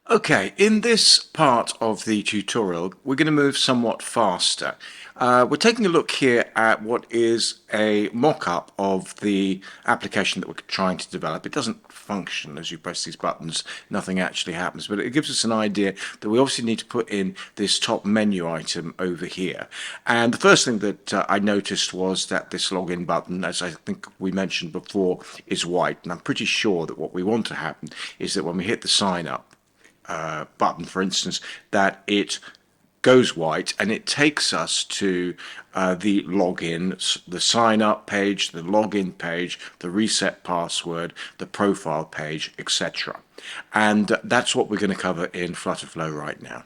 Okay, in this part of the tutorial, we're going to move somewhat faster. We're taking a look here at what is a mock-up of the application that we're trying to develop. It doesn't function as you press these buttons, nothing actually happens, but it gives us an idea that we obviously need to put in this top menu item over here. And the first thing that I noticed was that this login button, as I think we mentioned before, is white. And I'm pretty sure that what we want to happen is that when we hit the sign up, button, for instance, that it goes white and it takes us to the login, the sign up page, the login page, the reset password, the profile page, etc. And that's what we're going to cover in FlutterFlow right now.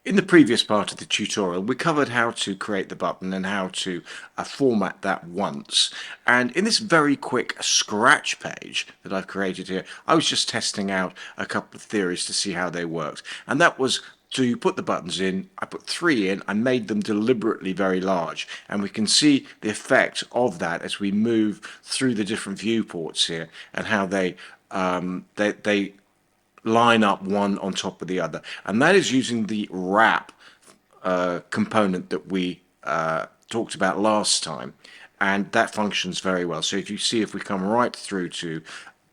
In the previous part of the tutorial, we covered how to create the button and how to format that once. And in this very quick scratch page that I've created here, I was just testing out a couple of theories to see how they worked. And that was to put the buttons in. I put 3 in. I made them deliberately very large. And we can see the effect of that as we move through the different viewports here and how they line up one on top of the other, and that is using the wrap component that we talked about last time, and that functions very well. So if you see, if we come right through to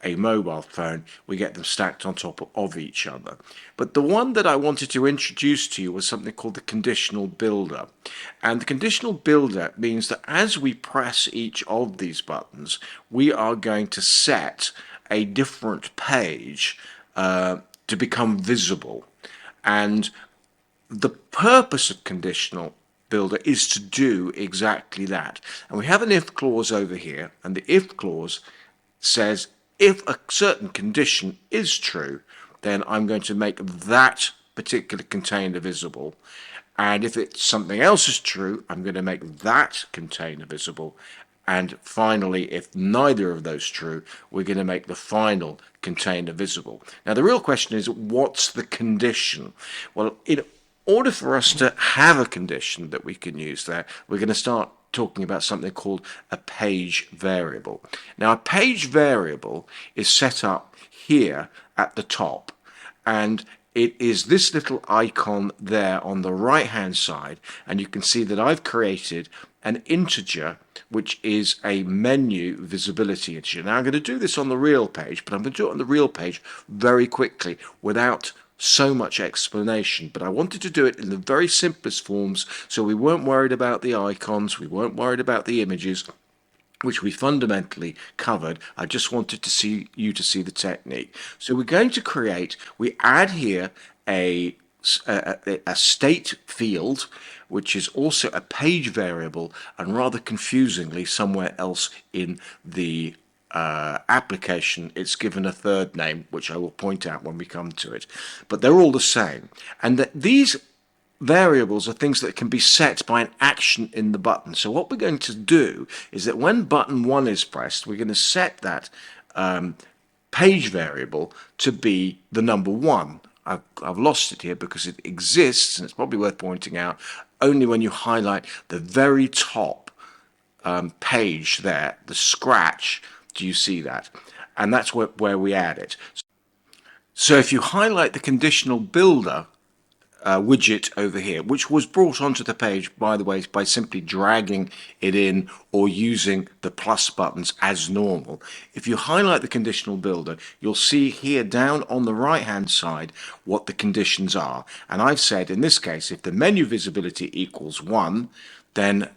a mobile phone, we get them stacked on top of each other. But the one that I wanted to introduce to you was something called the conditional builder. And the conditional builder means that as we press each of these buttons, we are going to set a different page to become visible. And the purpose of conditional builder is to do exactly that. And we have an if clause over here, and the if clause says if a certain condition is true, then I'm going to make that particular container visible. And if it's something else is true, I'm going to make that container visible. And finally, if neither of those true, we're going to make the final container visible. Now, the real question is, what's the condition? Well, in order for us to have a condition that we can use there, we're going to start talking about something called a page variable. Now, a page variable is set up here at the top, and it is this little icon there on the right hand side, and you can see that I've created an integer which is a menu visibility integer. Now I'm going to do this on the real page, but I'm going to do it on the real page very quickly without so much explanation, but I wanted to do it in the very simplest forms so we weren't worried about the icons, we weren't worried about the images, which we fundamentally covered. I just wanted to see you to see the technique. So we're going to create, we add here a state field, which is also a page variable, and rather confusingly somewhere else in the application it's given a third name, which I will point out when we come to it, but they're all the same. And that these variables are things that can be set by an action in the button. So what we're going to do is that when button 1 is pressed, we're going to set that page variable to be the number 1. I've lost it here because it exists, and it's probably worth pointing out, only when you highlight the very top page there, the scratch, do you see that? And that's where we add it. So if you highlight the conditional builder widget over here, which was brought onto the page, by the way, by simply dragging it in or using the plus buttons as normal. If you highlight the conditional builder, you'll see here down on the right hand side what the conditions are. And I've said in this case, if the menu visibility equals 1, then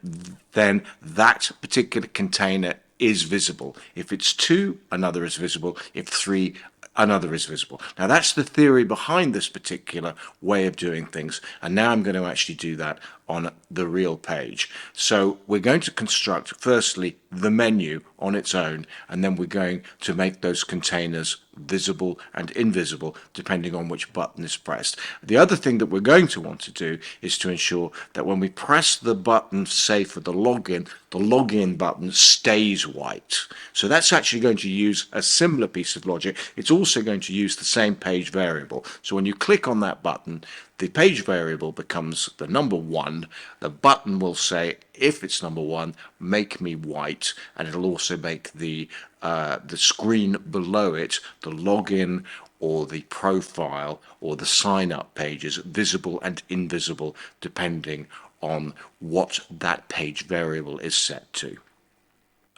that particular container is visible. If it's 2, another is visible. If 3, another is visible. Now that's the theory behind this particular way of doing things, and now I'm going to actually do that on the real page. So we're going to construct firstly the menu on its own, and then we're going to make those containers visible and invisible depending on which button is pressed. The other thing that we're going to want to do is to ensure that when we press the button, say for the login button stays white. So that's actually going to use a similar piece of logic. It's also going to use the same page variable. So when you click on that button, the page variable becomes the number 1. The button will say, if it's number 1, make me white, and it'll also make the screen below it, the login or the profile or the sign up pages, visible and invisible, depending on what that page variable is set to.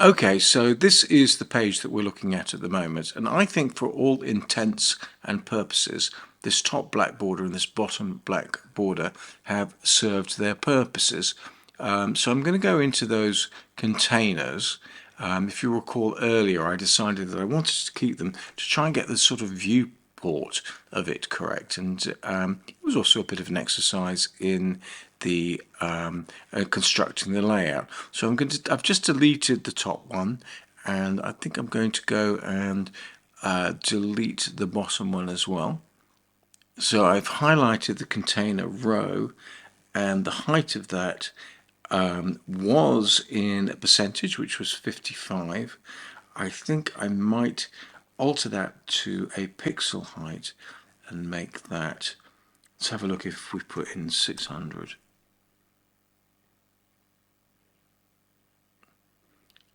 Okay, so this is the page that we're looking at the moment, and I think for all intents and purposes, this top black border and this bottom black border have served their purposes. So I'm going to go into those containers. If you recall earlier, I decided that I wanted to keep them to try and get the sort of viewport of it correct, and it was also a bit of an exercise in the constructing the layout. So I've just deleted the top one, and I think I'm going to go and delete the bottom one as well. So I've highlighted the container row, and the height of that was in a percentage, which was 55. I think I might alter that to a pixel height and make that, let's have a look if we put in 600.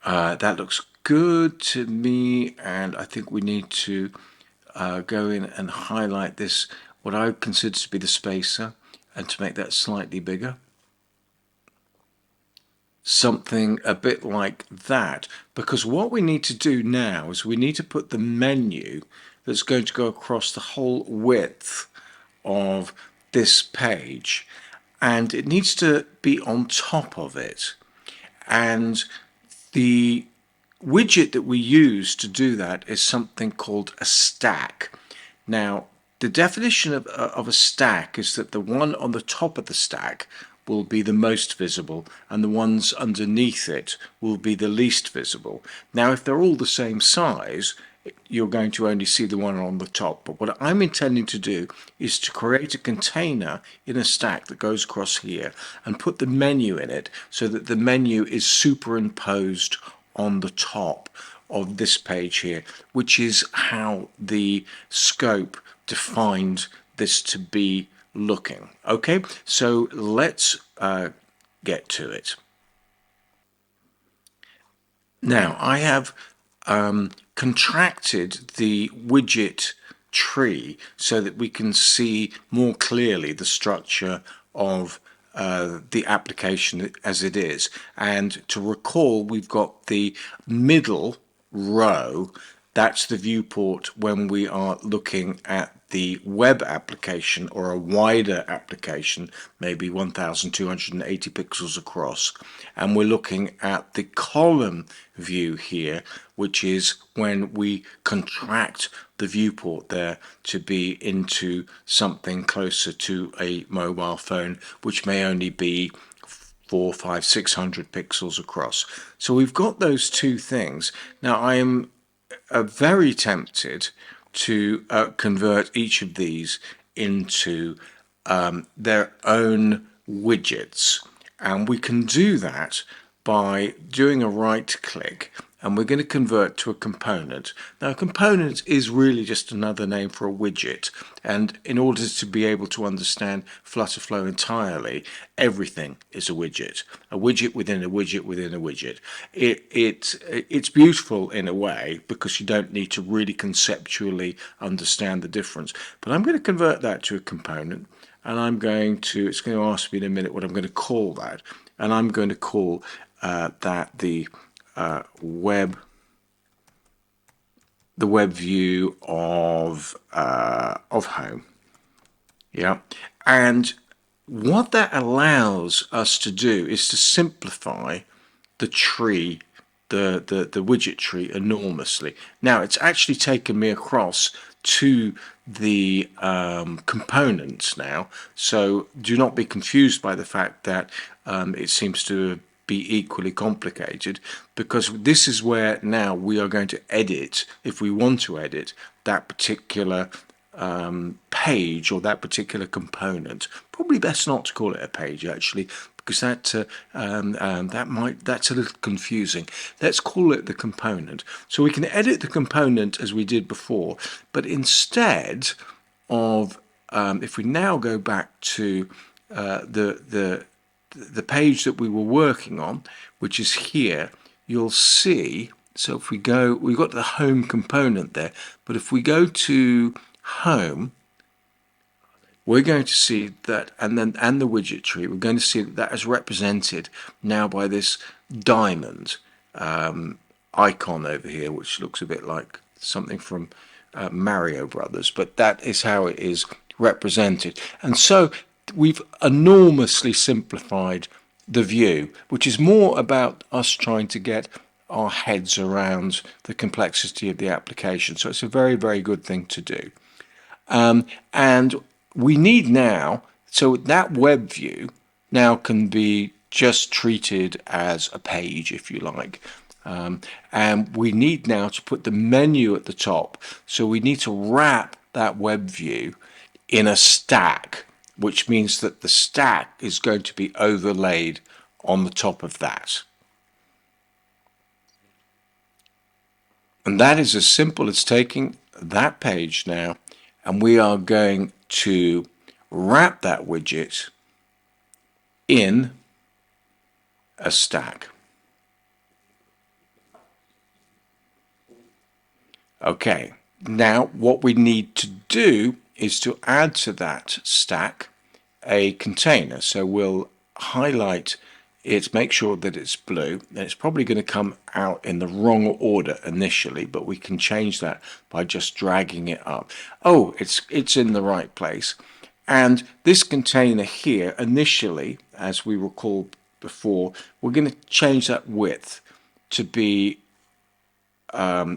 That looks good to me, and I think we need to go in and highlight this, what I consider to be the spacer, and to make that slightly bigger. Something a bit like that, because what we need to do now is we need to put the menu that's going to go across the whole width of this page, and it needs to be on top of it. And the widget that we use to do that is something called a stack. Now, the definition of a stack is that the one on the top of the stack will be the most visible, and the ones underneath it will be the least visible. Now, if they're all the same size, you're going to only see the one on the top. But what I'm intending to do is to create a container in a stack that goes across here and put the menu in it so that the menu is superimposed on the top of this page here, which is how the scope defined this to be looking. Okay, so let's get to it. Now, I have contracted the widget tree so that we can see more clearly the structure of the application as it is. And to recall, we've got the middle row. That's the viewport when we are looking at the web application or a wider application, maybe 1280 pixels across. And we're looking at the column view here, which is when we contract the viewport there to be into something closer to a mobile phone, which may only be 400, 500, 600 pixels across. So we've got those two things. Now I am very tempted to convert each of these into their own widgets, and we can do that by doing a right click, and we're going to convert to a component. Now, a component is really just another name for a widget, and in order to be able to understand FlutterFlow entirely, everything is a widget within a widget within a widget. It's beautiful in a way because you don't need to really conceptually understand the difference. But I'm going to convert that to a component, and it's going to ask me in a minute what I'm going to call that, and I'm going to call that the web view of home. Yeah, and what that allows us to do is to simplify the tree, the widget tree, enormously. Now it's actually taken me across to the components now, so do not be confused by the fact that it seems to be equally complicated, because this is where now we are going to edit, if we want to edit that particular page or that particular component. Probably best not to call it a page actually, because that's a little confusing. Let's call it the component. So we can edit the component as we did before, but instead of if we now go back to the page that we were working on, which is here, you'll see, so if we go, we've got the home component there, but if we go to home, we're going to see that, and the widget tree, we're going to see that is represented now by this diamond icon over here, which looks a bit like something from Mario Brothers, but that is how it is represented. And so we've enormously simplified the view, which is more about us trying to get our heads around the complexity of the application. So it's a very, very good thing to do. And we need now, so that web view now can be just treated as a page, if you like. And we need now to put the menu at the top. So we need to wrap that web view in a stack, which means that the stack is going to be overlaid on the top of that. And that is as simple as taking that page now, and we are going to wrap that widget in a stack. Okay, now what we need to do is to add to that stack a container. So we'll highlight it, make sure that it's blue, and it's probably going to come out in the wrong order initially, but we can change that by just dragging it up. Oh, it's in the right place. And this container here, initially, as we recall before, we're going to change that width to be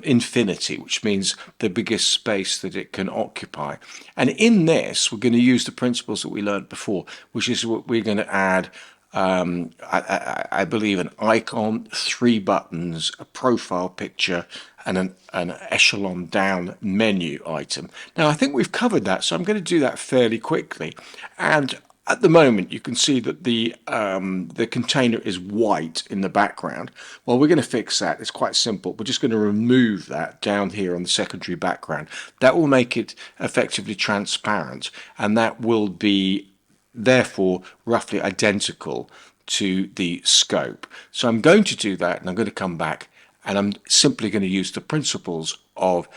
infinity, which means the biggest space that it can occupy. And in this, we're going to use the principles that we learned before, which is what we're going to add, I believe, an icon, 3 buttons, a profile picture, and an echelon down menu item. Now, I think we've covered that, so I'm going to do that fairly quickly. And at the moment, you can see that the container is white in the background. Well, we're going to fix that. It's quite simple. We're just going to remove that down here on the secondary background. That will make it effectively transparent, and that will be therefore roughly identical to the scope. So I'm going to do that, and I'm going to come back, and I'm simply going to use the principles of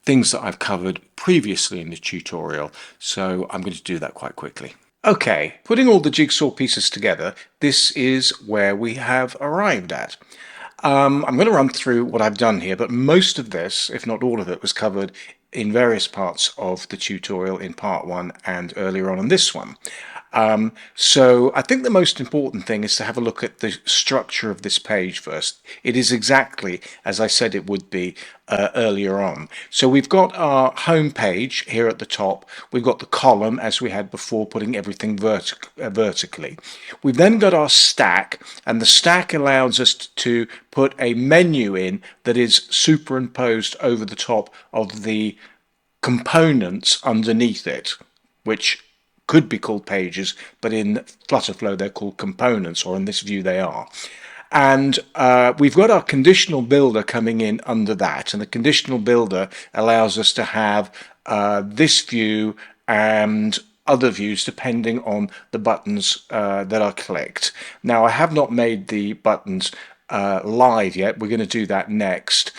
things that I've covered previously in the tutorial. So I'm going to do that quite quickly. Okay, putting all the jigsaw pieces together, this is where we have arrived at. I'm going to run through what I've done here, but most of this, if not all of it, was covered in various parts of the tutorial in part 1 and earlier on in this one. So I think the most important thing is to have a look at the structure of this page first. It is exactly as I said it would be earlier on. So we've got our home page here at the top. We've got the column as we had before, putting everything vertically. We've then got our stack, and the stack allows us to put a menu in that is superimposed over the top of the components underneath it, which could be called pages, but in FlutterFlow they're called components, or in this view they are. And we've got our conditional builder coming in under that, and the conditional builder allows us to have this view and other views depending on the buttons that are clicked. Now, I have not made the buttons live yet. We're going to do that next.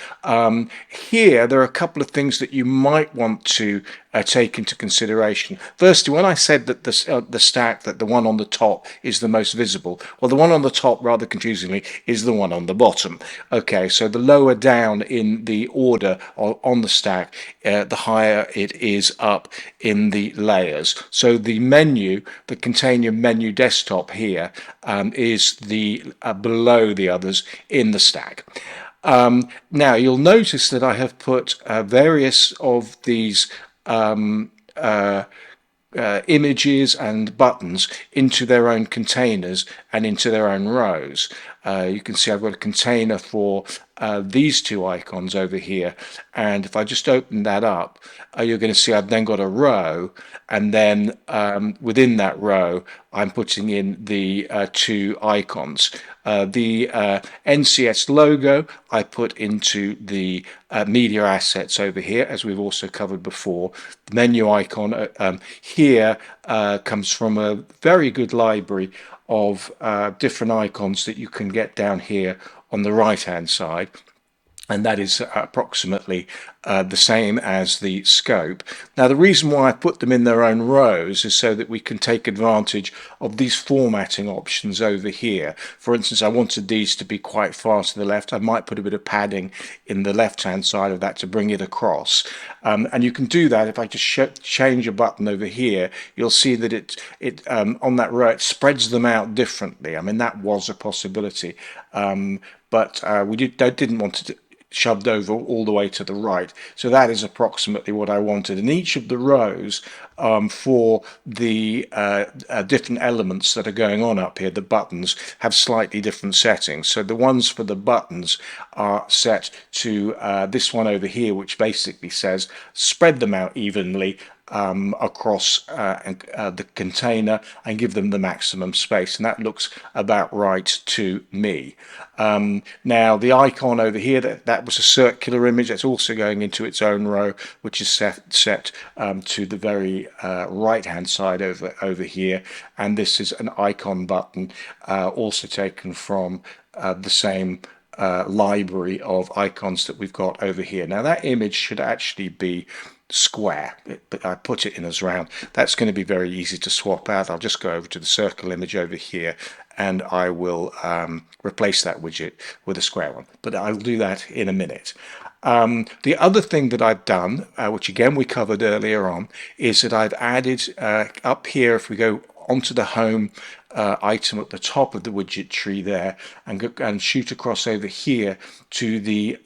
Here there are a couple of things that you might want to take into consideration. Firstly, when I said that the stack, that the one on the top is the most visible, well, the one on the top, rather confusingly, is the one on the bottom. Okay, so the lower down in the order on the stack, the higher it is up in the layers. So the menu, the container menu desktop here, is the below the others in the stack. Now you'll notice that I have put various of these images and buttons into their own containers and into their own rows. You can see I've got a container for these 2 icons over here, and if I just open that up, you're going to see I've then got a row, and then within that row I'm putting in the 2 icons. The NCS logo I put into the media assets over here, as we've also covered before. The menu icon here comes from a very good library of different icons that you can get down here on the right hand side, and that is approximately the same as the scope. Now the reason why I put them in their own rows is so that we can take advantage of these formatting options over here. For instance, I wanted these to be quite far to the left. I might put a bit of padding in the left hand side of that to bring it across. And you can do that if I just change a button over here. You'll see that it on that row it spreads them out differently. I mean, that was a possibility, but we didn't want it shoved over all the way to the right. So that is approximately what I wanted. And each of the rows for the different elements that are going on up here, the buttons, have slightly different settings. So the ones for the buttons are set to this one over here, which basically says spread them out evenly across the container and give them the maximum space, and that looks about right to me. Now the icon over here, that was a circular image. That's also going into its own row, which is set to the very right hand side over here, and this is an icon button also taken from the same library of icons that we've got over here. Now that image should actually be square, but I put it in as round. That's going to be very easy to swap out. I'll just go over to the circle image over here and I will replace that widget with a square one, but I'll do that in a minute. The other thing that I've done, which again we covered earlier on, is that I've added up here, if we go onto the home item at the top of the widget tree there, and shoot across over here to the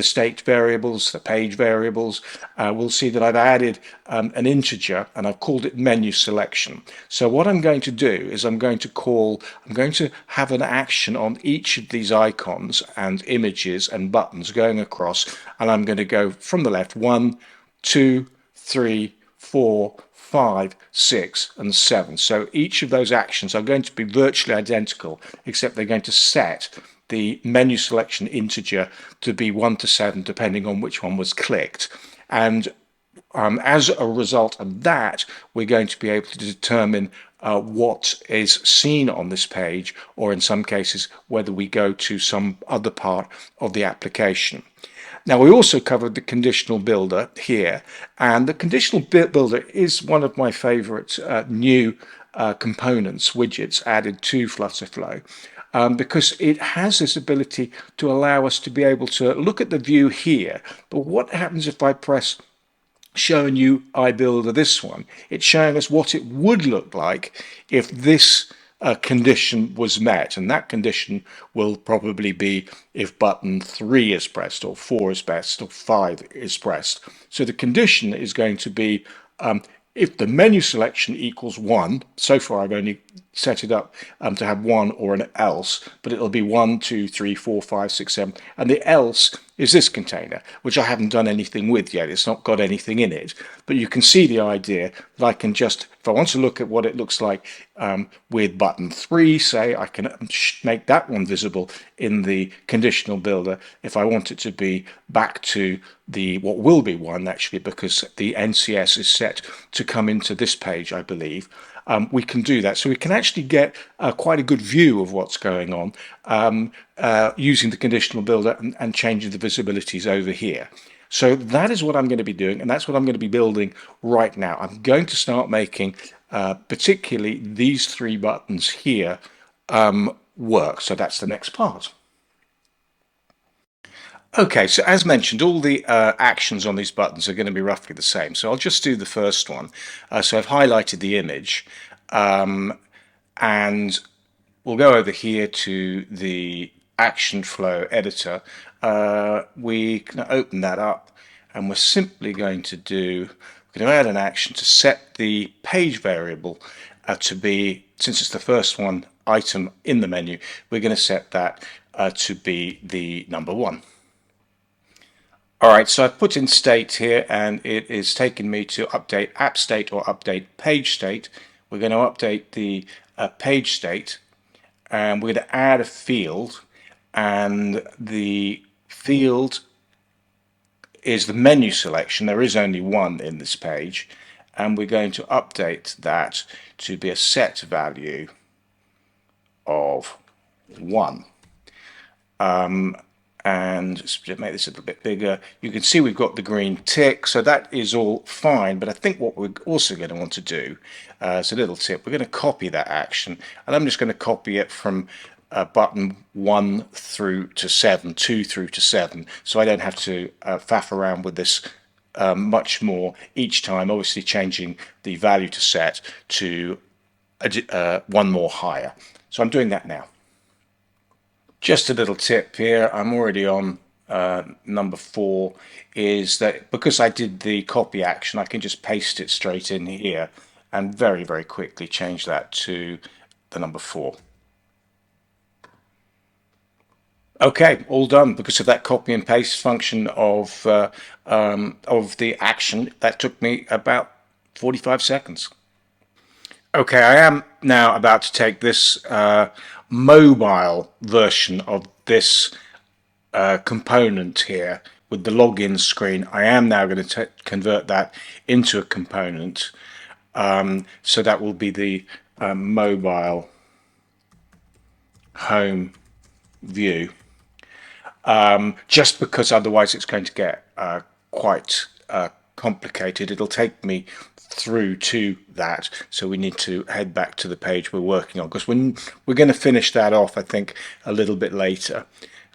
state variables, the page variables, we'll see that I've added an integer and I've called it menu selection. So what I'm going to do is I'm going to have an action on each of these icons and images and buttons going across, and I'm going to go from the left 1, 2, 3, 4, 5, 6, and 7. So each of those actions are going to be virtually identical, except they're going to set the menu selection integer to be 1 to 7, depending on which one was clicked. And as a result of that, we're going to be able to determine what is seen on this page, or in some cases, whether we go to some other part of the application. Now, we also covered the conditional builder here, and the conditional builder is one of my favorite new components, widgets added to FlutterFlow, because it has this ability to allow us to be able to look at the view here. But what happens if I press show new iBuilder this one? It's showing us what it would look like if this condition was met, and that condition will probably be if button 3 is pressed, or 4 is pressed, or 5 is pressed. So the condition is going to be if the menu selection equals 1. So far I've only set it up to have 1 or an else, but it'll be 1, 2, 3, 4, 5, 6, 7, and the else is this container, which I haven't done anything with yet. It's not got anything in it, but you can see the idea that I can just, if I want to look at what it looks like with button 3, say, I can make that one visible in the conditional builder if I want it to be back to the what will be 1, actually, because the NCS is set to come into this page, I believe. We can do that. So we can actually get quite a good view of what's going on using the conditional builder and changing the visibilities over here. So that is what I'm going to be doing, and that's what I'm going to be building right now. I'm going to start making particularly these 3 buttons here work. So that's the next part. Okay, so as mentioned, all the actions on these buttons are going to be roughly the same. So I'll just do the first one. So I've highlighted the image, and we'll go over here to the action flow editor. We can open that up, and we're simply going to add an action to set the page variable to be, since it's the first one item in the menu, we're going to set that to be the number 1. Alright, so I've put in state here, and it is taking me to update app state or update page state. We're going to update the page state, and we're going to add a field, and the field is the menu selection. There is only 1 in this page, and we're going to update that to be a set value of 1. and let's make this a little bit bigger. You can see we've got the green tick, so that is all fine. But I think what we're also going to want to do, is a little tip. We're going to copy that action, and I'm just going to copy it from button 1 through to 7, 2 through to 7, so I don't have to faff around with this much more each time, obviously changing the value to set to one more higher. So I'm doing that now. Just a little tip here, I'm already on number 4, is that because I did the copy action, I can just paste it straight in here and very, very quickly change that to the number 4. Okay, all done because of that copy and paste function of the action. That took me about 45 seconds. Okay, I am now about to take this mobile version of this component here with the login screen. I am now going to convert that into a component. So that will be the mobile home view. Just because otherwise it's going to get quite complicated. It'll take me through to that, so we need to head back to the page we're working on, because we're going to finish that off, I think, a little bit later.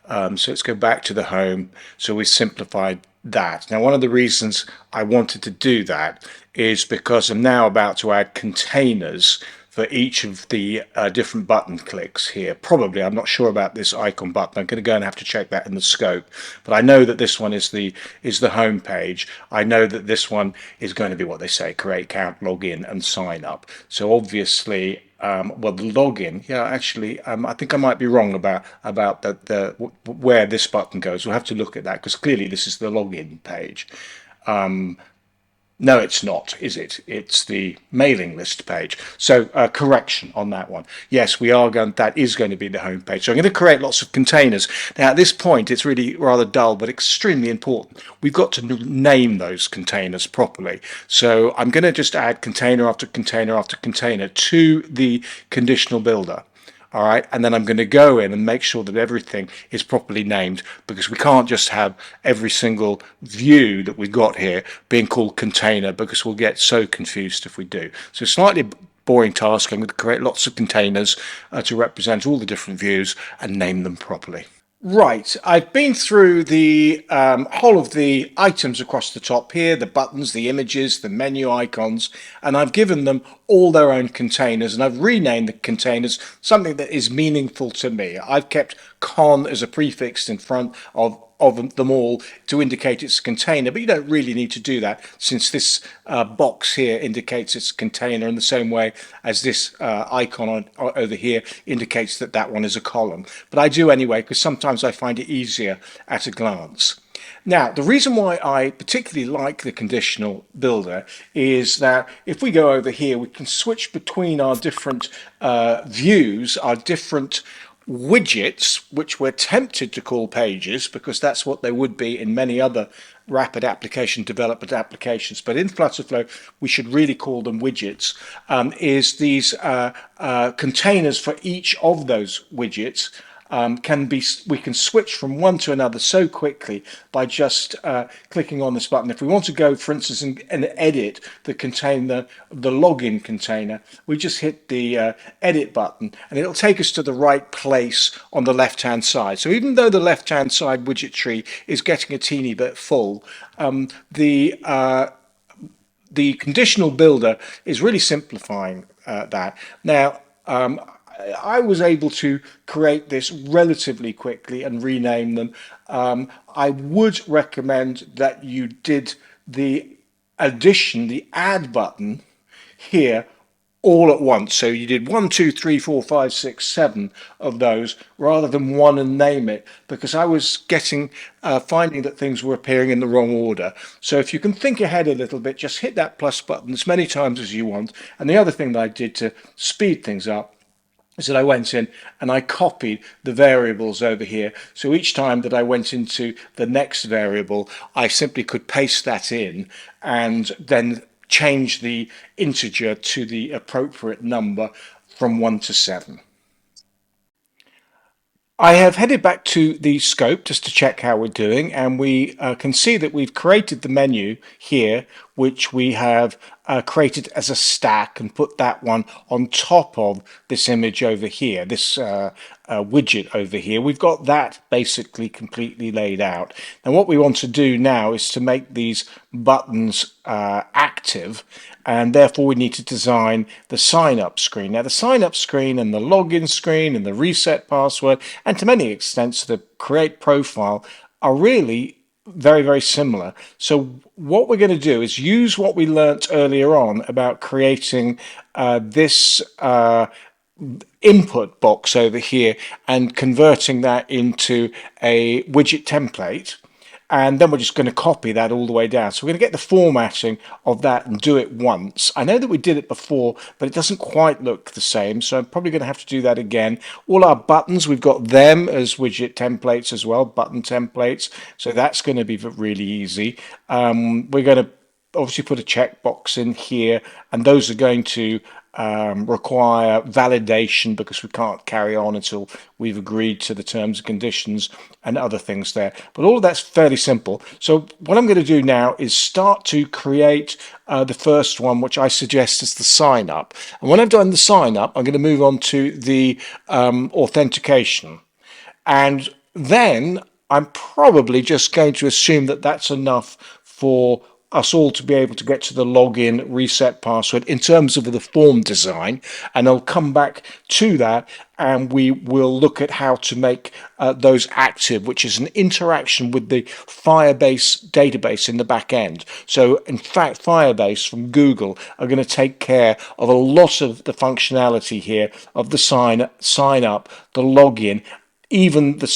So let's go back to the home. So we simplified that. Now, one of the reasons I wanted to do that is because I'm now about to add containers for each of the different button clicks here. Probably, I'm not sure about this icon button. I'm going to go and have to check that in the scope. But I know that this one is the home page. I know that this one is going to be what they say: create account, log in, and sign up. So obviously, well, the login. Yeah, actually, I think I might be wrong about where this button goes. We'll have to look at that because clearly this is the login page. No, it's not, is it? It's the mailing list page. So correction on that one. Yes, we are going. That is going to be the home page. So I'm going to create lots of containers. Now at this point, it's really rather dull, but extremely important. We've got to name those containers properly. So I'm going to just add container after container after container to the conditional builder. All right, and then I'm going to go in and make sure that everything is properly named, because we can't just have every single view that we've got here being called container, because we'll get so confused if we do. So slightly boring task. I'm going to create lots of containers to represent all the different views and name them properly. Right, I've been through the whole of the items across the top here, the buttons, the images, the menu icons, and I've given them all their own containers, and I've renamed the containers something that is meaningful to me. I've kept con as a prefix in front of them all to indicate it's a container, but you don't really need to do that, since this box here indicates it's a container in the same way as this icon over here indicates that that one is a column. But I do anyway, because sometimes I find it easier at a glance. Now, the reason why I particularly like the conditional builder is that if we go over here, we can switch between our different views, our different widgets, which we're tempted to call pages because that's what they would be in many other rapid application development applications, but in FlutterFlow we should really call them widgets, is these containers for each of those widgets. We can switch from one to another so quickly by just clicking on this button. If we want to go, for instance, and edit the container, the login container, we just hit the edit button and it'll take us to the right place on the left hand side. So even though the left hand side widget tree is getting a teeny bit full, the conditional builder is really simplifying that. Now, I was able to create this relatively quickly and rename them. I would recommend that you did the addition, the add button here all at once. So you did 1, 2, 3, 4, 5, 6, 7 of those rather than one and name it, because I was finding that things were appearing in the wrong order. So if you can think ahead a little bit, just hit that plus button as many times as you want. And the other thing that I did to speed things up is that I went in and I copied the variables over here. So each time that I went into the next variable, I simply could paste that in and then change the integer to the appropriate number from 1 to 7. I have headed back to the scope just to check how we're doing, and we can see that we've created the menu here, which we have created as a stack and put that one on top of this image over here, this widget over here. We've got that basically completely laid out. Now what we want to do now is to make these buttons active, and therefore we need to design the sign up screen. Now the sign up screen and the login screen and the reset password and to many extents the create profile are really very similar. So what we're going to do is use what we learnt earlier on about creating this input box over here and converting that into a widget template, and then we're just going to copy that all the way down. So we're going to get the formatting of that and do it once. I know that we did it before, but it doesn't quite look the same, so I'm probably going to have to do that again. All our buttons, we've got them as widget templates as well, button templates, so that's going to be really easy. We're going to obviously put a checkbox in here, and those are going to require validation because we can't carry on until we've agreed to the terms and conditions and other things there. But all of that's fairly simple. So what I'm going to do now is start to create the first one, which I suggest is the sign up. And when I've done the sign up, I'm going to move on to the authentication. And then I'm probably just going to assume that that's enough for us all to be able to get to the login reset password in terms of the form design, and I'll come back to that and we will look at how to make those active, which is an interaction with the Firebase database in the back end. So in fact Firebase from Google are going to take care of a lot of the functionality here of the sign up, the login. Even the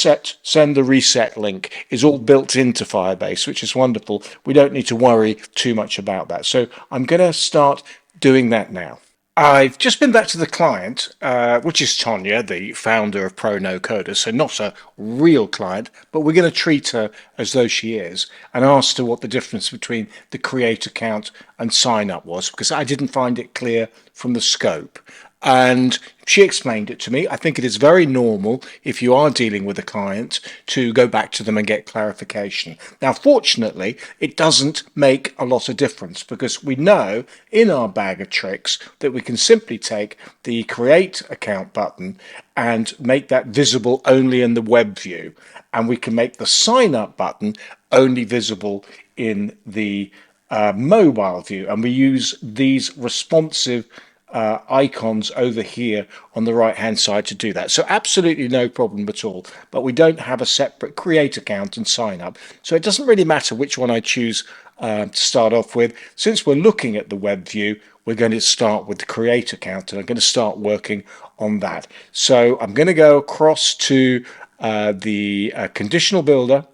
send the reset link is all built into Firebase, which is wonderful. We don't need to worry too much about that. So I'm going to start doing that now. I've just been back to the client, which is Tonya, the founder of ProNoCoders, so not a real client, but we're going to treat her as though she is, and asked her what the difference between the create account and sign up was, because I didn't find it clear from the scope. And she explained it to me. I think it is very normal if you are dealing with a client to go back to them and get clarification. Now, fortunately, it doesn't make a lot of difference because we know in our bag of tricks that we can simply take the create account button and make that visible only in the web view. And we can make the sign up button only visible in the mobile view. And we use these responsive icons over here on the right hand side to do that. So absolutely no problem at all, but we don't have a separate create account and sign up, so it doesn't really matter which one I choose to start off with. Since we're looking at the web view, we're going to start with the create account, and I'm going to start working on that. So I'm going to go across to the conditional builder,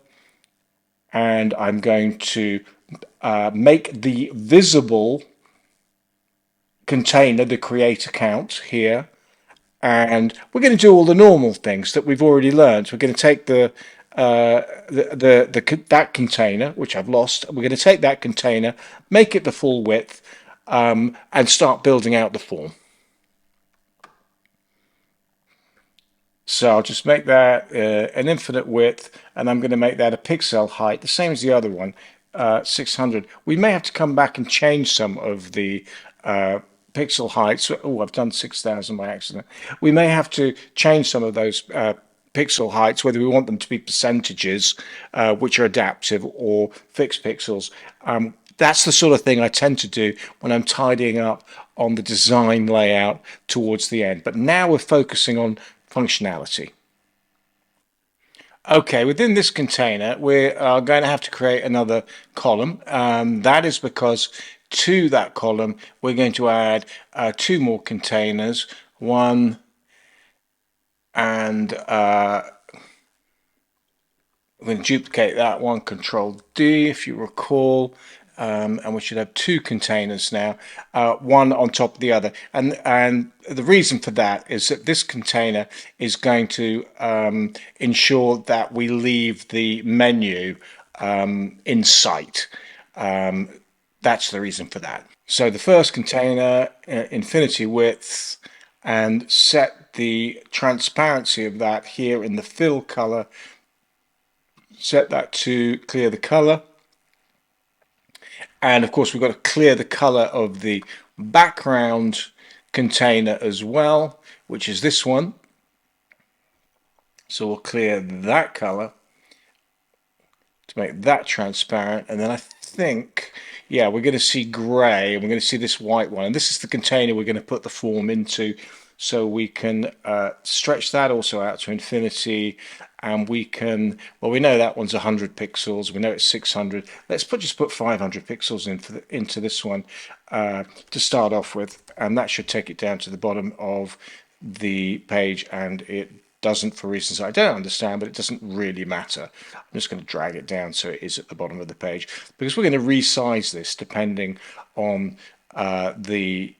and I'm going to make the visible container the create account here, and we're going to do all the normal things that we've already learned. We're going to take that container, which I've lost. We're going to take that container, make it the full width, and start building out the form. So I'll just make that an infinite width, and I'm going to make that a pixel height, the same as the other one, 600. We may have to come back and change some of the pixel heights. Oh, I've done 6,000 by accident. We may have to change some of those pixel heights, whether we want them to be percentages, which are adaptive, or fixed pixels. That's the sort of thing I tend to do when I'm tidying up on the design layout towards the end. But now we're focusing on functionality. Okay, within this container, we are going to have to create another column. That is because to that column, we're going to add two more containers, one and I'm going to duplicate that one, Control D, if you recall. And we should have two containers now, one on top of the other. And the reason for that is that this container is going to ensure that we leave the menu in sight. That's the reason for that. So the first container, infinity width, and set the transparency of that here in the fill color, set that to clear the color. And of course, we've got to clear the color of the background container as well, which is this one. So we'll clear that color to make that transparent. And then I think, yeah, we're going to see gray and we're going to see this white one. And this is the container we're going to put the form into. So we can stretch that also out to infinity, and we can, well, we know that one's 100 pixels, we know it's 600. Let's just put 500 pixels into this one to start off with, and that should take it down to the bottom of the page, and it doesn't, for reasons I don't understand, but it doesn't really matter. I'm just going to drag it down so it is at the bottom of the page, because we're going to resize this depending on the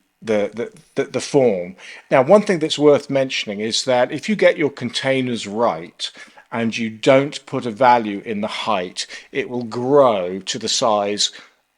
form. Now, one thing that's worth mentioning is that if you get your containers right and you don't put a value in the height, it will grow to the size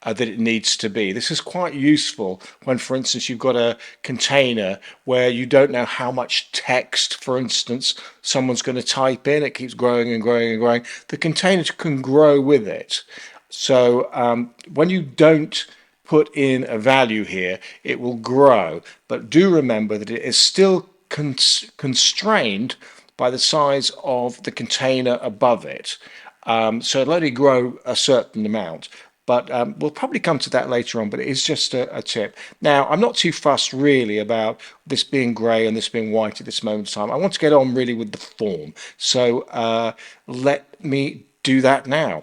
that it needs to be. This is quite useful when, for instance, you've got a container where you don't know how much text, for instance, someone's going to type in. It keeps growing and growing and growing. The container can grow with it. So when you don't put in a value here, it will grow. But do remember that it is still constrained by the size of the container above it. So it'll only grow a certain amount. But we'll probably come to that later on, but it is just a tip. Now, I'm not too fussed really about this being grey and this being white at this moment in time. I want to get on really with the form. So let me do that now.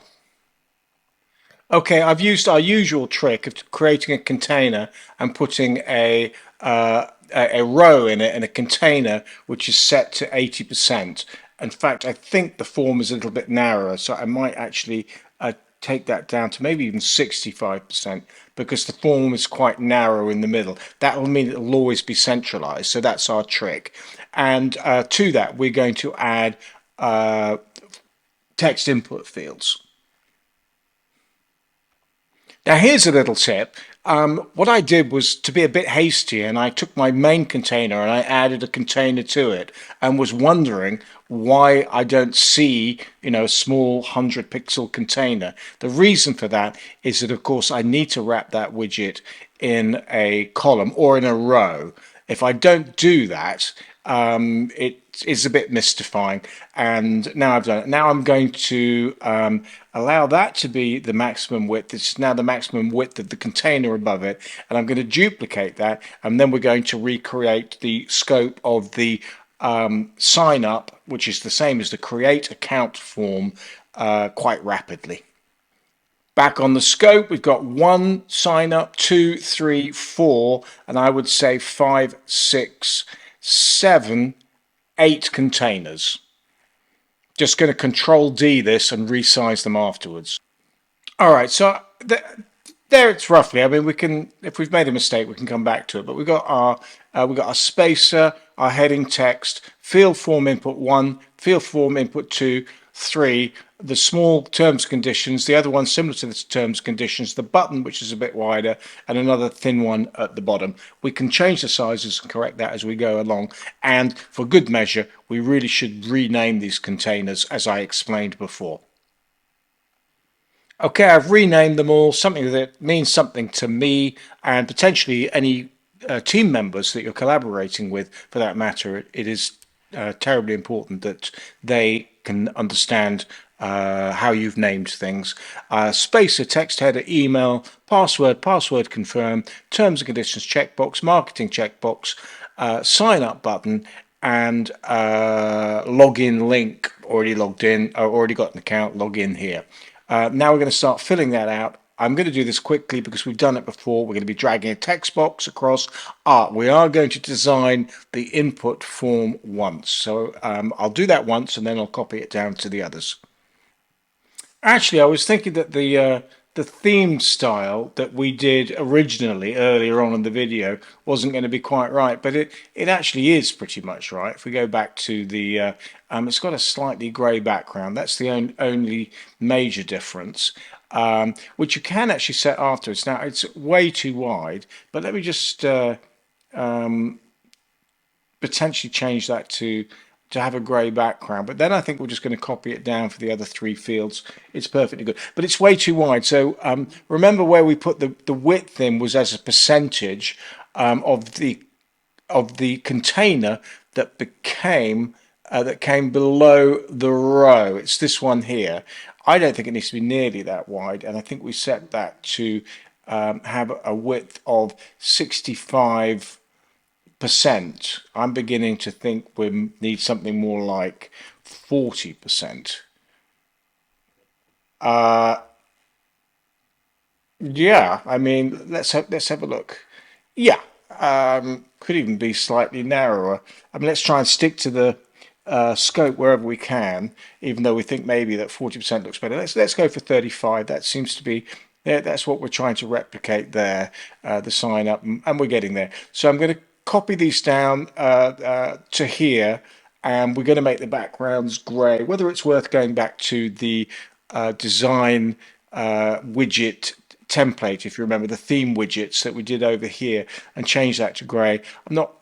Okay, I've used our usual trick of creating a container and putting a row in it and a container which is set to 80%. In fact, I think the form is a little bit narrower, so I might actually take that down to maybe even 65% because the form is quite narrow in the middle. That will mean it will always be centralized, so that's our trick. And to that, we're going to add text input fields. Now here's a little tip. What I did was to be a bit hasty, and I took my main container and I added a container to it and was wondering why I don't see, a small 100 pixel container. The reason for that is that, of course, I need to wrap that widget in a column or in a row. If I don't do that, it is a bit mystifying, and now I've done it. Now I'm going to allow that to be the maximum width. It's now the maximum width of the container above it, and I'm going to duplicate that, and then we're going to recreate the scope of the sign up, which is the same as the create account form, quite rapidly. Back on the scope, we've got 1 sign up, 2, 3, 4, and I would say 5, 6, 7, 8 containers. Just going to Control D this and resize them afterwards. All right, so there it's roughly. I mean, we can, if we've made a mistake, we can come back to it. But we've got our spacer, our heading text, field form input 1, field form input 2, 3, the small terms conditions, the other one similar to the terms conditions, the button which is a bit wider, and another thin one at the bottom. We can change the sizes and correct that as we go along, and for good measure we really should rename these containers as I explained before. Okay, I've renamed them all, something that means something to me and potentially any team members that you're collaborating with for that matter. It is terribly important that they can understand how you've named things. Spacer, text header, email, password, password confirm, terms and conditions checkbox, marketing checkbox, sign up button, and login link. Already logged in, or already got an account, log in here. Now we're going to start filling that out. I'm going to do this quickly because we've done it before. We're going to be dragging a text box across. We are going to design the input form once. So I'll do that once and then I'll copy it down to the others. Actually, I was thinking that the theme style that we did originally earlier on in the video wasn't going to be quite right, but it actually is pretty much right. If we go back to the, it's got a slightly grey background. That's the only major difference, which you can actually set afterwards. Now, it's way too wide, but let me just potentially change that to have a grey background, but then I think we're just going to copy it down for the other three fields. It's perfectly good, but it's way too wide. So remember where we put the width in was as a percentage of the container that came below the row. It's this one here. I don't think it needs to be nearly that wide, and I think we set that to have a width of 65%. I'm beginning to think we need something more like 40%. Yeah, I mean, let's have a look. Yeah, could even be slightly narrower. I mean, let's try and stick to the scope wherever we can, even though we think maybe that 40% looks better. Let's go for 35. That seems to be that's what we're trying to replicate there, the sign up, and we're getting there. So I'm going to copy these down to here, and we're going to make the backgrounds grey. Whether it's worth going back to the design widget template, if you remember the theme widgets that we did over here, and change that to grey. I'm not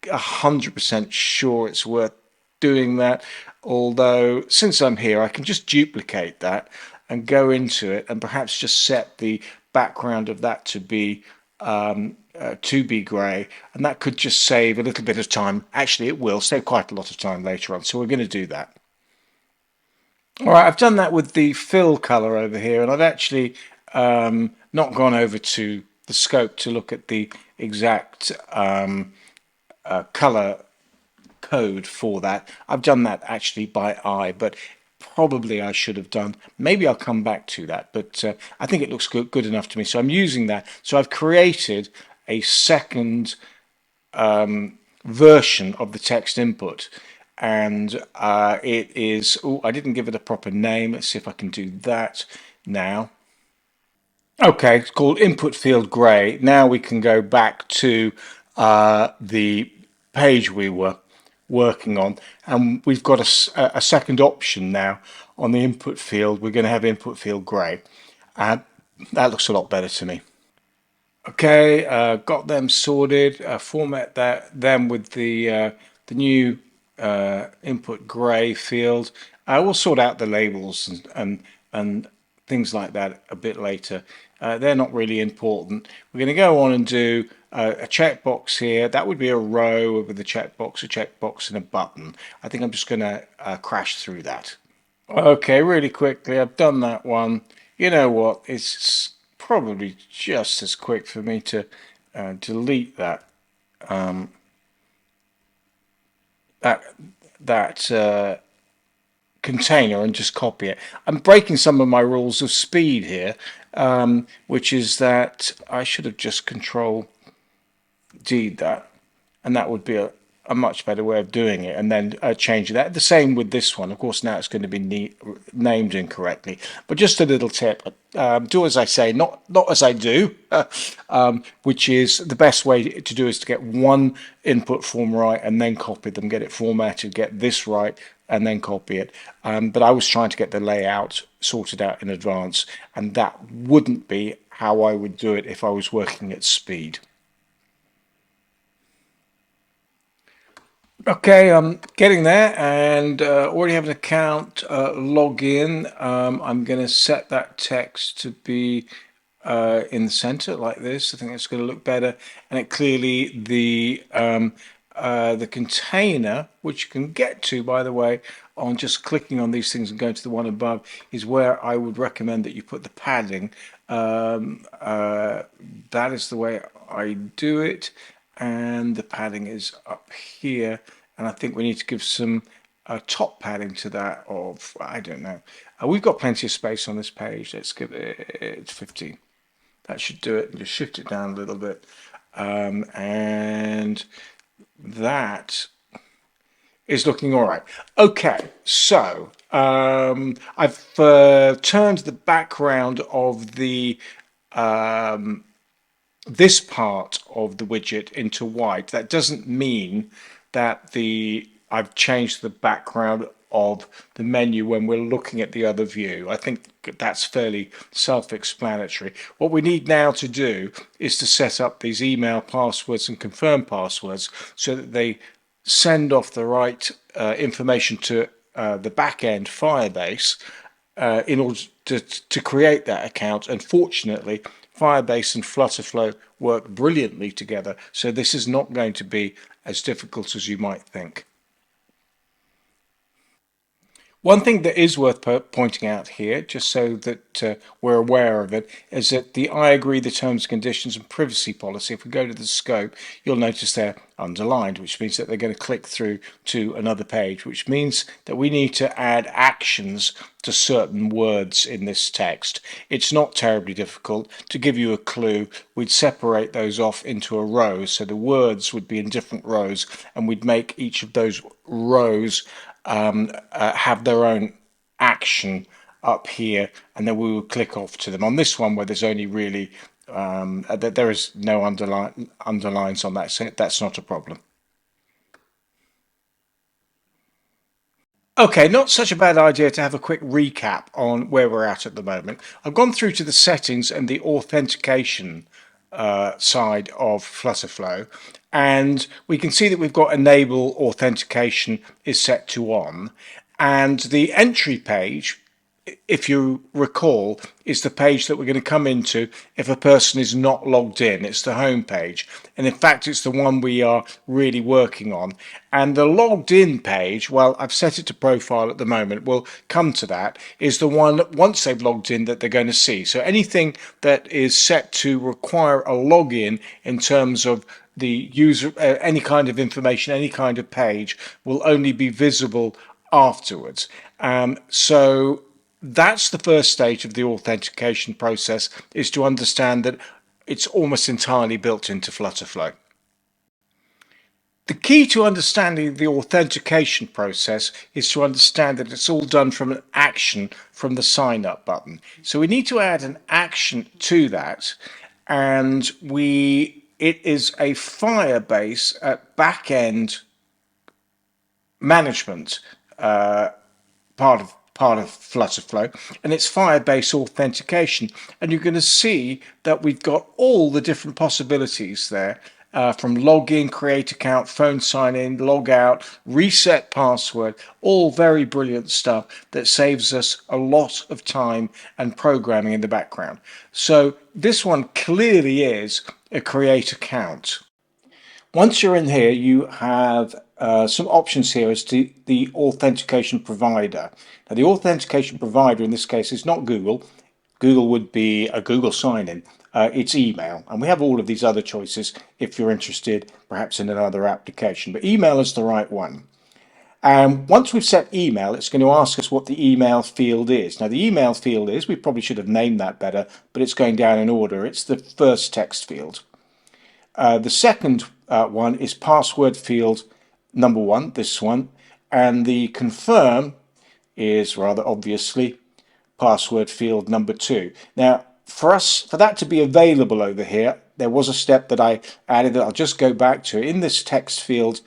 100% sure it's worth doing that, although since I'm here I can just duplicate that and go into it and perhaps just set the background of that to be grey, and that could just save a little bit of time. Actually, it will save quite a lot of time later on, so we're going to do that. All right, I've done that with the fill color over here, and I've actually not gone over to the scope to look at the exact color code for that. I've done that actually by eye, but probably I should have done. Maybe I'll come back to that, but I think it looks good enough to me. So I'm using that. So I've created a second version of the text input, and it is, oh, I didn't give it a proper name. Let's see if I can do that now. Okay, it's called input field gray. Now we can go back to the page we were working on, and we've got a second option now on the input field. We're going to have input field gray, and that looks a lot better to me. Okay, got them sorted. Format them with the new input gray field. I will sort out the labels and things like that a bit later. They're not really important. We're going to go on and do a checkbox here. That would be a row with a checkbox, and a button. I think I'm just going to crash through that. Okay, really quickly, I've done that one. You know what? It's probably just as quick for me to delete that container and just copy it. I'm breaking some of my rules of speed here, which is that I should have just Control D'd that, and that would be a much better way of doing it, and then change that. The same with this one. Of course, now it's going to be named incorrectly, but just a little tip: do as I say, not as I do, which is the best way to do is to get one input form right and then copy them, get it formatted, get this right, and then copy it. But I was trying to get the layout sorted out in advance, and that wouldn't be how I would do it if I was working at speed. Okay, I'm getting there, and already have an account login. I'm going to set that text to be in the center like this. I think it's going to look better, and it clearly the container, which you can get to, by the way, on just clicking on these things and going to the one above, is where I would recommend that you put the padding. That is the way I do it, and the padding is up here, and I think we need to give some top padding to that of, I don't know. We've got plenty of space on this page. Let's give it 15. That should do it. Just shift it down a little bit, and that is looking all right. Okay, so I've turned the background of the this part of the widget into white. That doesn't mean that I've changed the background of the menu when we're looking at the other view. I think that's fairly self-explanatory. What we need now to do is to set up these email passwords and confirm passwords so that they send off the right information to the back-end Firebase in order to create that account. And fortunately, Firebase and FlutterFlow work brilliantly together, so this is not going to be as difficult as you might think. One thing that is worth pointing out here, just so that we're aware of it, is that the I agree the terms, conditions and privacy policy, if we go to the scope, you'll notice they're underlined, which means that they're going to click through to another page, which means that we need to add actions to certain words in this text. It's not terribly difficult. To give you a clue, we'd separate those off into a row, so the words would be in different rows, and we'd make each of those rows have their own action up here, and then we will click off to them. On this one, where there's only really there is no underlines on that, so that's not a problem. Okay, not such a bad idea to have a quick recap on where we're at the moment. I've gone through to the settings and the authentication side of FlutterFlow, and we can see that we've got enable authentication is set to on, and the entry page, if you recall, is the page that we're going to come into if a person is not logged in. It's the home page, and in fact it's the one we are really working on. And the logged in page, well, I've set it to profile at the moment, we'll come to that, is the one once they've logged in that they're going to see. So anything that is set to require a login in terms of the user, any kind of information, any kind of page, will only be visible afterwards. So that's the first stage of the authentication process, is to understand that it's almost entirely built into FlutterFlow. The key to understanding the authentication process is to understand that it's all done from an action from the sign up button. So we need to add an action to that, and it is a Firebase back-end management part of FlutterFlow, and it's Firebase authentication. And you're going to see that we've got all the different possibilities there, from login, create account, phone sign in, log out, reset password, all very brilliant stuff that saves us a lot of time and programming in the background. So this one clearly is a create account. Once you're in here, you have some options here as to the authentication provider. Now, the authentication provider in this case is not Google. Google would be a Google sign-in. It's email, and we have all of these other choices if you're interested perhaps in another application, but email is the right one. And once we've set email, it's going to ask us what the email field is. Now, the email field is, we probably should have named that better, but it's going down in order. It's the first text field. The second one is password field number 1, this one, and the confirm is rather obviously password field number 2. Now, for that to be available over here, there was a step that I added that I'll just go back to. In this text field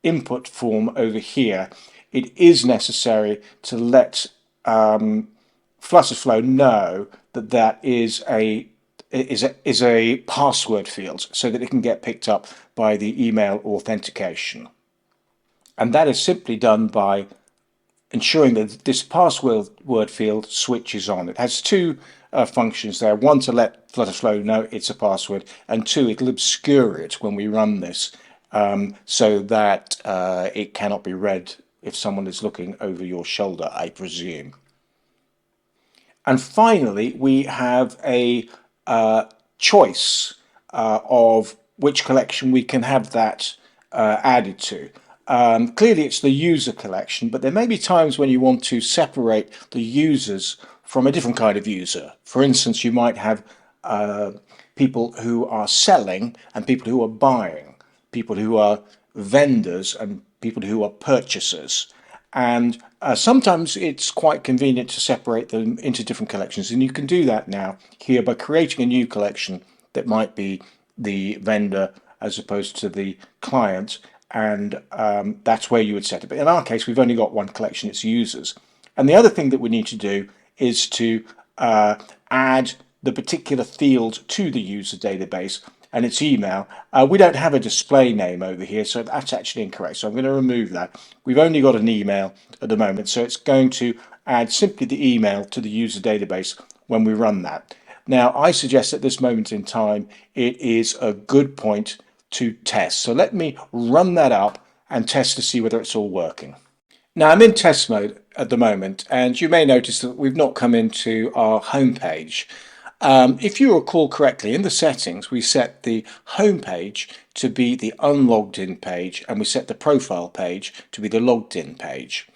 input form over here, it is necessary to let FlutterFlow know that that is a password field, so that it can get picked up by the email authentication. And that is simply done by ensuring that this password field switches on. It has two functions there. One, to let FlutterFlow know it's a password, and two, it'll obscure it when we run this, so that it cannot be read if someone is looking over your shoulder, I presume. And finally, we have a choice of which collection we can have that added to. Clearly it's the user collection, but there may be times when you want to separate the users from a different kind of user. For instance, you might have people who are selling and people who are buying, people who are vendors and people who are purchasers. And sometimes it's quite convenient to separate them into different collections, and you can do that now here by creating a new collection that might be the vendor as opposed to the client, and that's where you would set it. But in our case, we've only got one collection, it's users. And the other thing that we need to do is to add the particular field to the user database, and it's email. We don't have a display name over here, so that's actually incorrect. So I'm going to remove that. We've only got an email at the moment, so it's going to add simply the email to the user database when we run that. Now, I suggest at this moment in time, it is a good point to test. So let me run that up and test to see whether it's all working. Now I'm in test mode at the moment, and you may notice that we've not come into our home page. If you recall correctly, in the settings, we set the home page to be the unlogged in page, and we set the profile page to be the logged in page.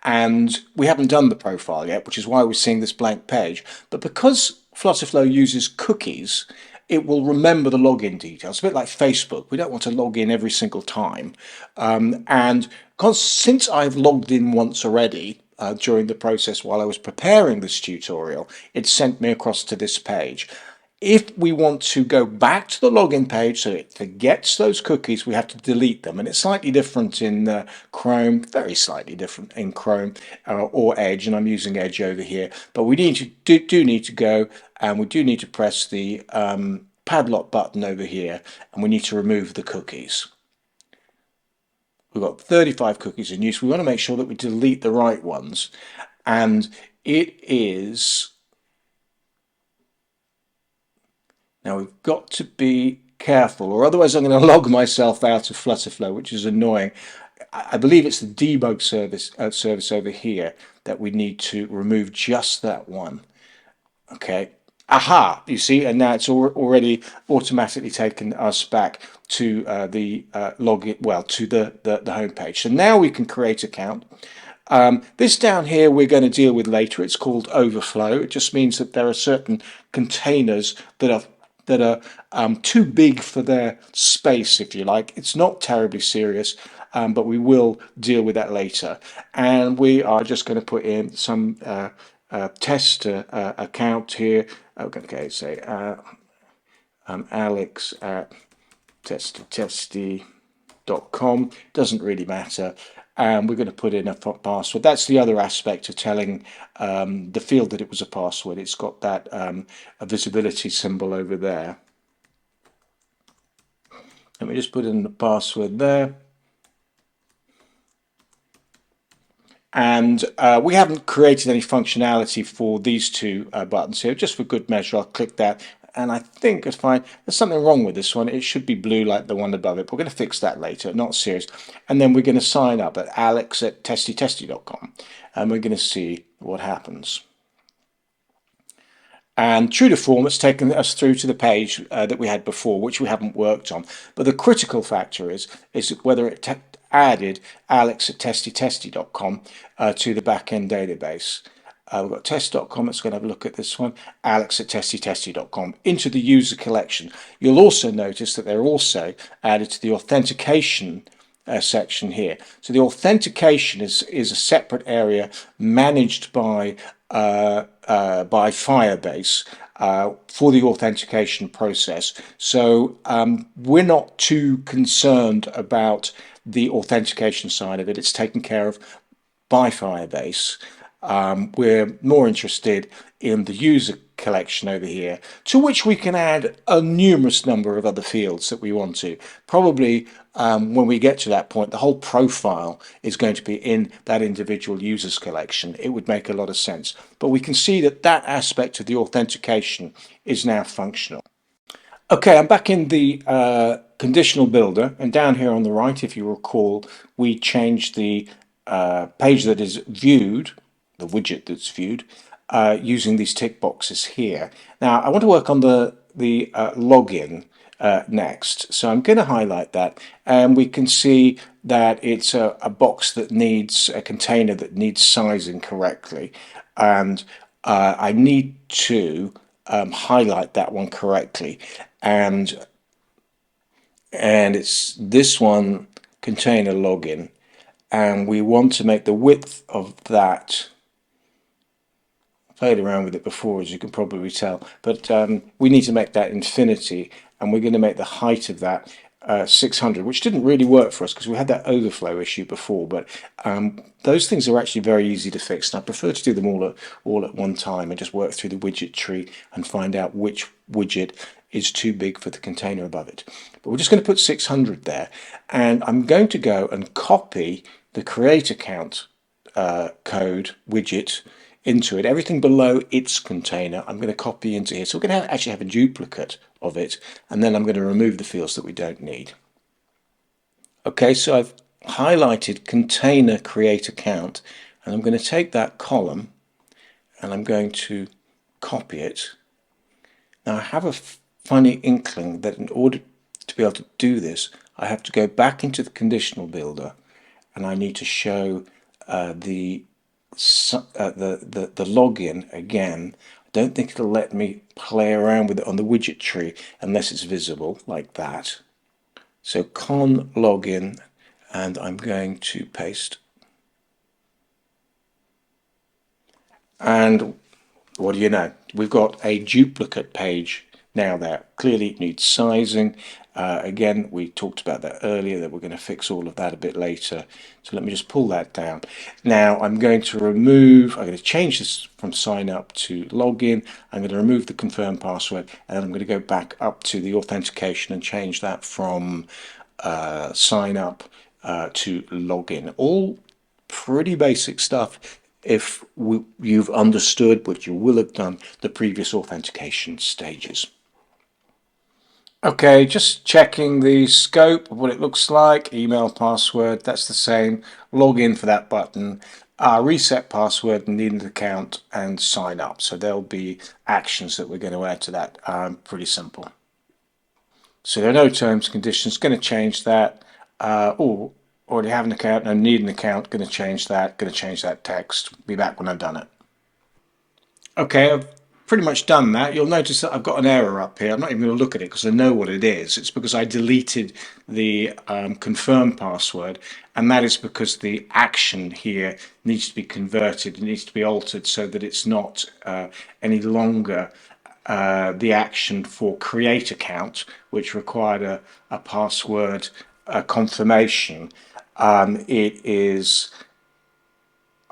And we haven't done the profile yet, which is why we're seeing this blank page. But because FlutterFlow uses cookies, it will remember the login details. It's a bit like Facebook. We don't want to log in every single time. And because since I've logged in once already during the process while I was preparing this tutorial, it sent me across to this page. If we want to go back to the login page so it forgets those cookies, we have to delete them. And it's slightly different in Chrome, very slightly different in Chrome or Edge, and I'm using Edge over here. But we do need to go, and we do need to press the padlock button over here, and we need to remove the cookies. We've got 35 cookies in use. We want to make sure that we delete the right ones. And it is... Now we've got to be careful, or otherwise I'm going to log myself out of FlutterFlow, which is annoying. I believe it's the debug service over here that we need to remove just that one. Okay. Aha, you see, and now it's already automatically taken us back to the login, well, to the home page. So now we can create an account. This down here we're going to deal with later. It's called Overflow. It just means that there are certain containers that are too big for their space, if you like. It's not terribly serious, but we will deal with that later. And we are just going to put in some test account here. Okay, say Alex at testy.com. Doesn't really matter. And we're going to put in a password. That's the other aspect of telling the field that it was a password. It's got that a visibility symbol over there. Let me just put in the password there. And we haven't created any functionality for these two buttons here. Just for good measure, I'll click that. And I think it's fine. There's something wrong with this one. It should be blue like the one above it. But we're going to fix that later. Not serious. And then we're going to sign up at alex@testy.com. And we're going to see what happens. And true to form, it's taken us through to the page that we had before, which we haven't worked on. But the critical factor is whether it added alex@testy.com to the backend database. We've got test.com. Let's go and have a look at this one. alex@testy.com into the user collection. You'll also notice that they're also added to the authentication section here. So the authentication is a separate area managed by Firebase for the authentication process. So we're not too concerned about the authentication side of it. It's taken care of by Firebase. We're more interested in the user collection over here, to which we can add a numerous number of other fields that we want to. Probably when we get to that point, the whole profile is going to be in that individual users collection. It would make a lot of sense. But we can see that that aspect of the authentication is now functional. Okay, I'm back in the conditional builder, and down here on the right, if you recall, we changed the page that is viewed, the widget that's viewed, using these tick boxes here. Now, I want to work on the login next, so I'm going to highlight that, and we can see that it's a box that needs a container that needs sizing correctly, and I need to highlight that one correctly, and it's this one, container login, and we want to make the width of that, played around with it before as you can probably tell, but we need to make that infinity, and we're going to make the height of that 600, which didn't really work for us because we had that overflow issue before. But those things are actually very easy to fix, and I prefer to do them all at one time and just work through the widget tree and find out which widget is too big for the container above it. But we're just going to put 600 there, and I'm going to go and copy the create account code widget into it. Everything below its container I'm going to copy into here. So we're going to actually have a duplicate of it, and then I'm going to remove the fields that we don't need. Okay, so I've highlighted container create account, and I'm going to take that column and I'm going to copy it. Now I have a funny inkling that in order to be able to do this, I have to go back into the conditional builder and I need to show the login again. I don't think it'll let me play around with it on the widget tree unless it's visible like that. So con login, and I'm going to paste. And what do you know? We've got a duplicate page now there. Clearly it needs sizing. Again, we talked about that earlier, that we're going to fix all of that a bit later. So let me just pull that down. Now I'm going to change this from sign up to login. I'm going to remove the confirm password, and then I'm going to go back up to the authentication and change that from sign up to login. All pretty basic stuff if you've understood, what you will have done, the previous authentication stages. Okay, just checking the scope of what it looks like. Email password, that's the same. Log in for that button. Reset password, need an account, and sign up. So there'll be actions that we're going to add to that. Pretty simple. So there are no terms and conditions. Going to change that. Already have an account, no need an account. Going to change that. Going to change that text. Be back when I've done it. Okay, I've pretty much done that. You'll notice that I've got an error up here. I'm not even going to look at it because I know what it is. It's because I deleted the confirm password, and that is because the action here needs to be converted. It needs to be altered so that it's not any longer the action for create account, which required a password confirmation. It is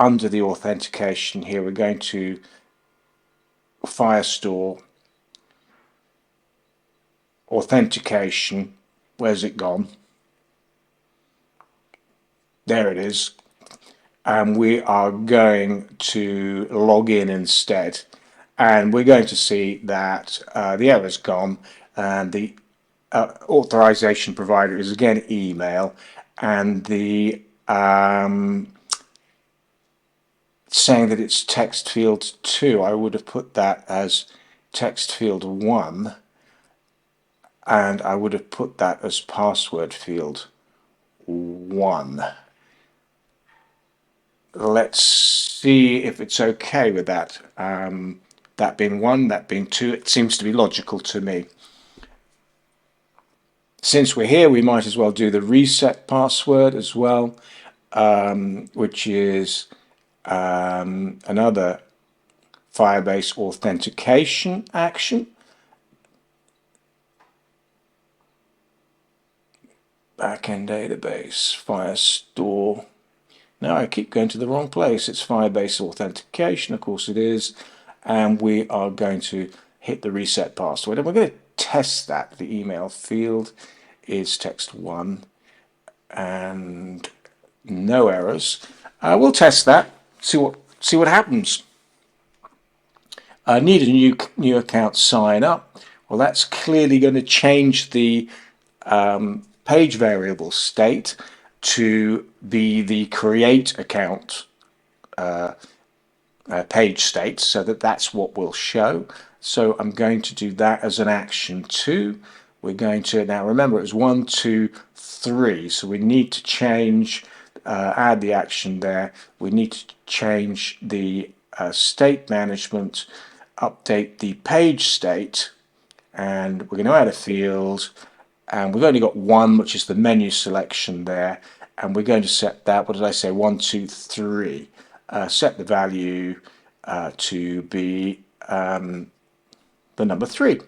under the authentication here. We're going to Firestore authentication. Where's it gone? There it is. And we are going to log in instead. And we're going to see that the error's gone, and the authorization provider is again email, and the saying that it's text field 2. I would have put that as text field 1, and I would have put that as password field 1. Let's see if it's okay with that. That being 1, that being 2, it seems to be logical to me. Since we're here, we might as well do the reset password as well, which is another Firebase authentication action. Backend database, Firestore. Now I keep going to the wrong place. It's Firebase authentication, of course it is, and we are going to hit the reset password, and we're going to test that. The email field is text 1, and no errors. We'll test that. See what happens. Need a new account sign up. Well, that's clearly going to change the page variable state to be the create account page state, so that's what we'll show. So I'm going to do that as an action 2. We're going to, now remember it was 1, 2, 3, so we need to change, add the action there. We need to change the state management, update the page state, and we're going to add a field, and we've only got 1, which is the menu selection there, and we're going to set that, what did I say, 1, 2, 3. Set the value to be the number 3.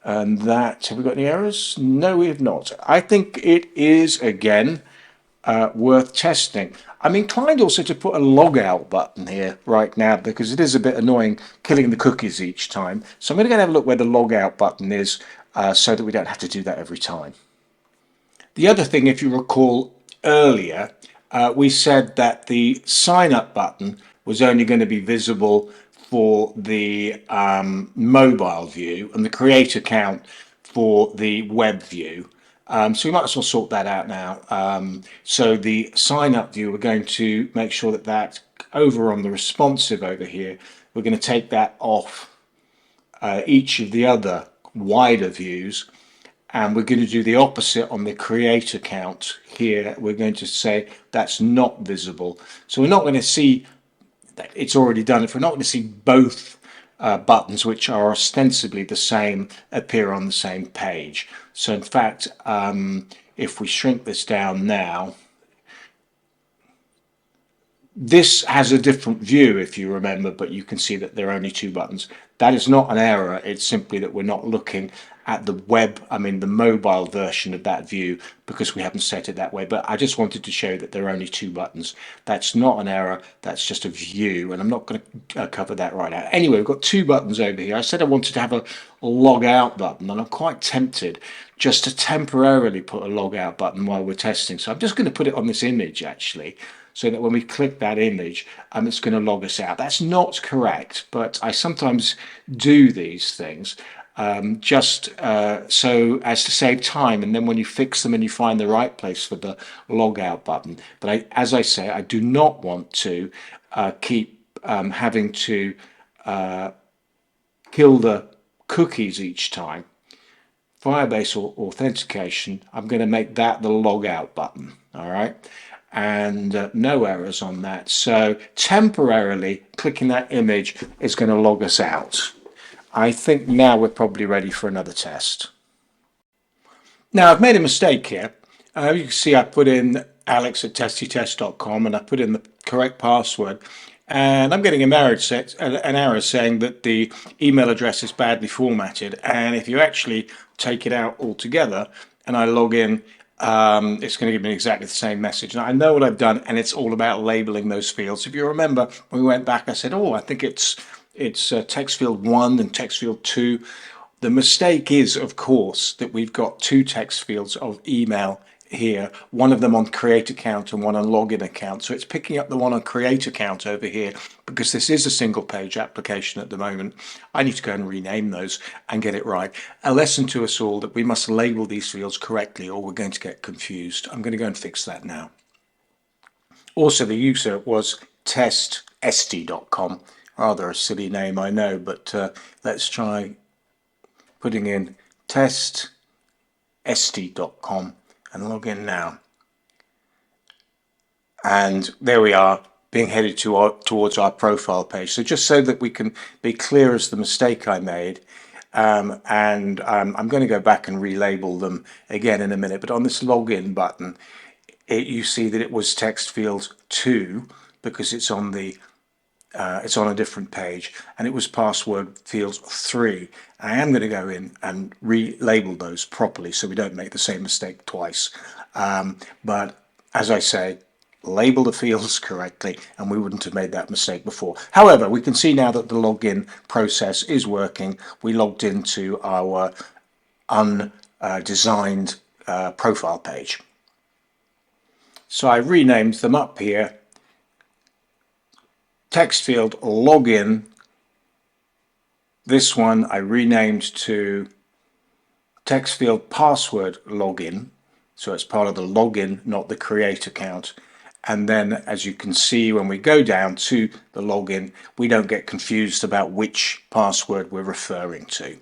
And that, have we got any errors? No, we have not. I think it is, again, worth testing. I'm inclined also to put a logout button here right now because it is a bit annoying killing the cookies each time. So I'm going to go have a look where the logout button is so that we don't have to do that every time. The other thing, if you recall earlier, we said that the sign up button was only going to be visible for the mobile view and the create account for the web view. So we might as well sort that out now. So the sign up view, we're going to make sure that that over on the responsive over here, we're going to take that off each of the other wider views, and we're going to do the opposite on the create account here. We're going to say that's not visible. So we're not going to see that it's already done. If we're not going to see both buttons, which are ostensibly the same, appear on the same page. So in fact, if we shrink this down now, this has a different view, if you remember, but you can see that there are only two buttons. That is not an error. It's simply that we're not looking at the the mobile version of that view because we haven't set it that way. But I just wanted to show that there are only two buttons. That's not an error. That's just a view, and I'm not going to cover that right now. Anyway, we've got two buttons over here. I said I wanted to have a log out button, and I'm quite tempted just to temporarily put a log out button while we're testing. So I'm just going to put it on this image actually, so that when we click that image, it's going to log us out. That's not correct, but I sometimes do these things just so as to save time, and then when you fix them and you find the right place for the log out button. But as I say, I do not want to keep having to kill the cookies each time. Firebase authentication, I'm going to make that the log out button, all right? And no errors on that. So temporarily clicking that image is going to log us out. I think now we're probably ready for another test. Now I've made a mistake here. You can see I put in alex@testytest.com and I put in the correct password, and I'm getting an error saying that the email address is badly formatted. And if you actually take it out altogether and I log in, it's going to give me exactly the same message. Now I know what I've done, and it's all about labeling those fields. If you remember, when we went back, I said, oh, I think it's text field 1 and text field 2. The mistake is, of course, that we've got two text fields of email here, one of them on create account and one on login account. So it's picking up the one on create account over here because this is a single page application at the moment. I need to go and rename those and get it right. A lesson to us all that we must label these fields correctly or we're going to get confused. I'm going to go and fix that now. Also, the user was testsd.com. Rather a silly name, I know, but let's try putting in testsd.com and log in now. And there we are, being headed towards our profile page. So just so that we can be clear as the mistake I made, I'm going to go back and relabel them again in a minute. But on this login button, you see that it was text field 2 because it's on a different page, and it was password field 3. I am going to go in and relabel those properly so we don't make the same mistake twice. But as I say, label the fields correctly and we wouldn't have made that mistake before. However, we can see now that the login process is working. We logged into our undesigned profile page. So I renamed them up here. Text field login. This one I renamed to text field password login. So it's part of the login, not the create account. And then, as you can see, when we go down to the login, we don't get confused about which password we're referring to.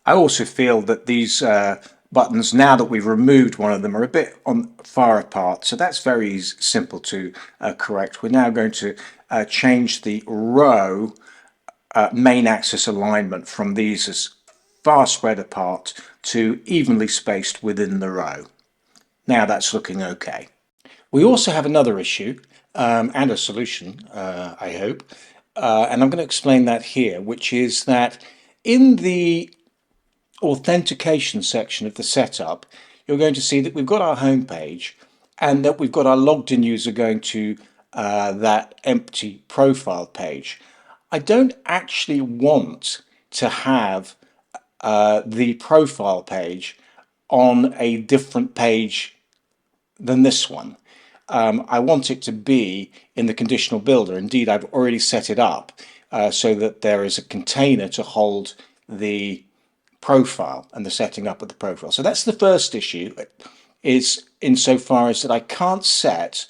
I also feel that these buttons, now that we've removed one of them, are a bit far apart. So that's very simple to correct. We're now going to change the row main axis alignment from these as far spread apart to evenly spaced within the row. Now that's looking okay. We also have another issue and a solution, I hope, and I'm going to explain that here, which is that in the authentication section of the setup, you're going to see that we've got our home page and that we've got our logged in user going to that empty profile page. I don't actually want to have the profile page on a different page than this one. I want it to be in the conditional builder. Indeed, I've already set it up so that there is a container to hold the profile and the setting up of the profile. So that's the first issue, is insofar as that I can't set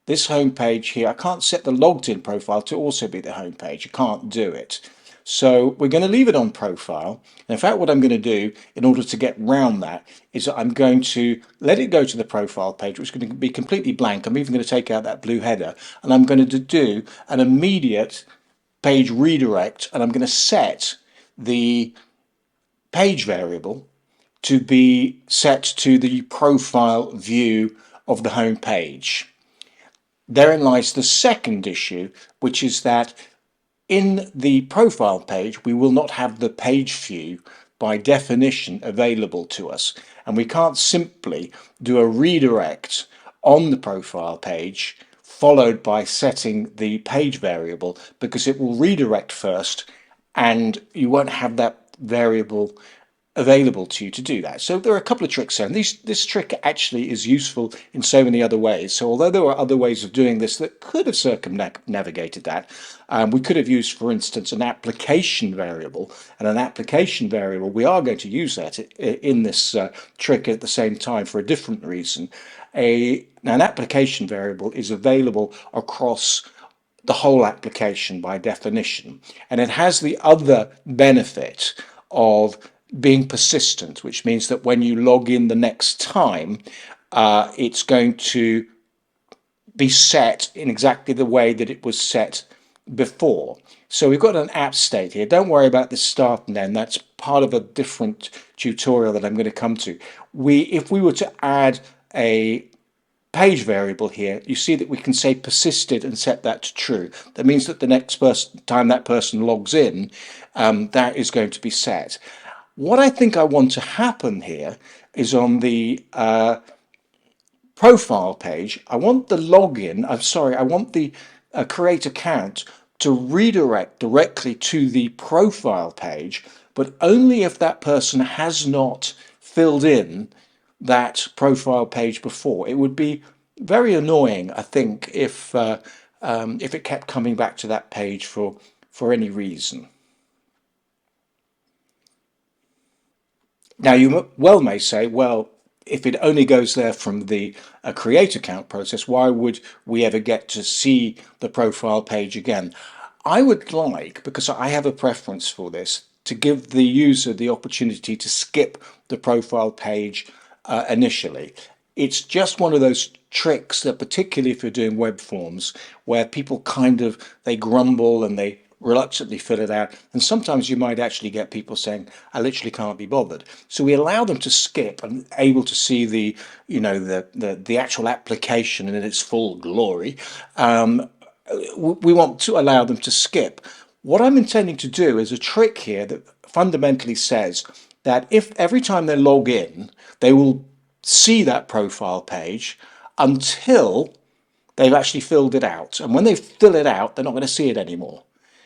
this home page here. I can't set the logged in profile to also be the home page. You can't do it. So we're going to leave it on profile. And in fact, what I'm going to do in order to get round that is that I'm going to let it go to the profile page, which is going to be completely blank. I'm even going to take out that blue header, and I'm going to do an immediate page redirect, and I'm going to set the page variable to be set to the profile view of the home page. Therein lies the second issue, which is that in the profile page, we will not have the page view by definition available to us. And we can't simply do a redirect on the profile page followed by setting the page variable, because it will redirect first and you won't have that variable available to you to do that. So there are a couple of tricks there, and this trick actually is useful in so many other ways. So although there are other ways of doing this that could have circumnavigated that, we could have used, for instance, an application variable, and an application variable, we are going to use that in this trick at the same time for a different reason. An application variable is available across the whole application by definition, and it has the other benefit of being persistent, which means that when you log in the next time, it's going to be set in exactly the way that it was set before. So we've got an app state here. Don't worry about the start and end. That's part of a different tutorial that I'm going to come to. If we were to add a page variable here, you see that we can say persisted and set that to true. That means that the next time that person logs in, that is going to be set. What I think I want to happen here is on the profile page, I want the login, I want the create account to redirect directly to the profile page, but only if that person has not filled in that profile page before. It would be very annoying, I think, if it kept coming back to that page for any reason. Now, you well may say, well, if it only goes there from the create account process, why would we ever get to see the profile page again? I would like, because I have a preference for this, to give the user the opportunity to skip the profile page initially. It's just one of those tricks that, particularly if you're doing web forms, where people they grumble and they reluctantly fill it out, and sometimes you might actually get people saying, I literally can't be bothered. So we allow them to skip and able to see the actual application in its full glory. We want to allow them to skip. What I'm intending to do is a trick here that fundamentally says that if every time they log in, they will see that profile page until they've actually filled it out. And when they fill it out, they're not going to see it anymore.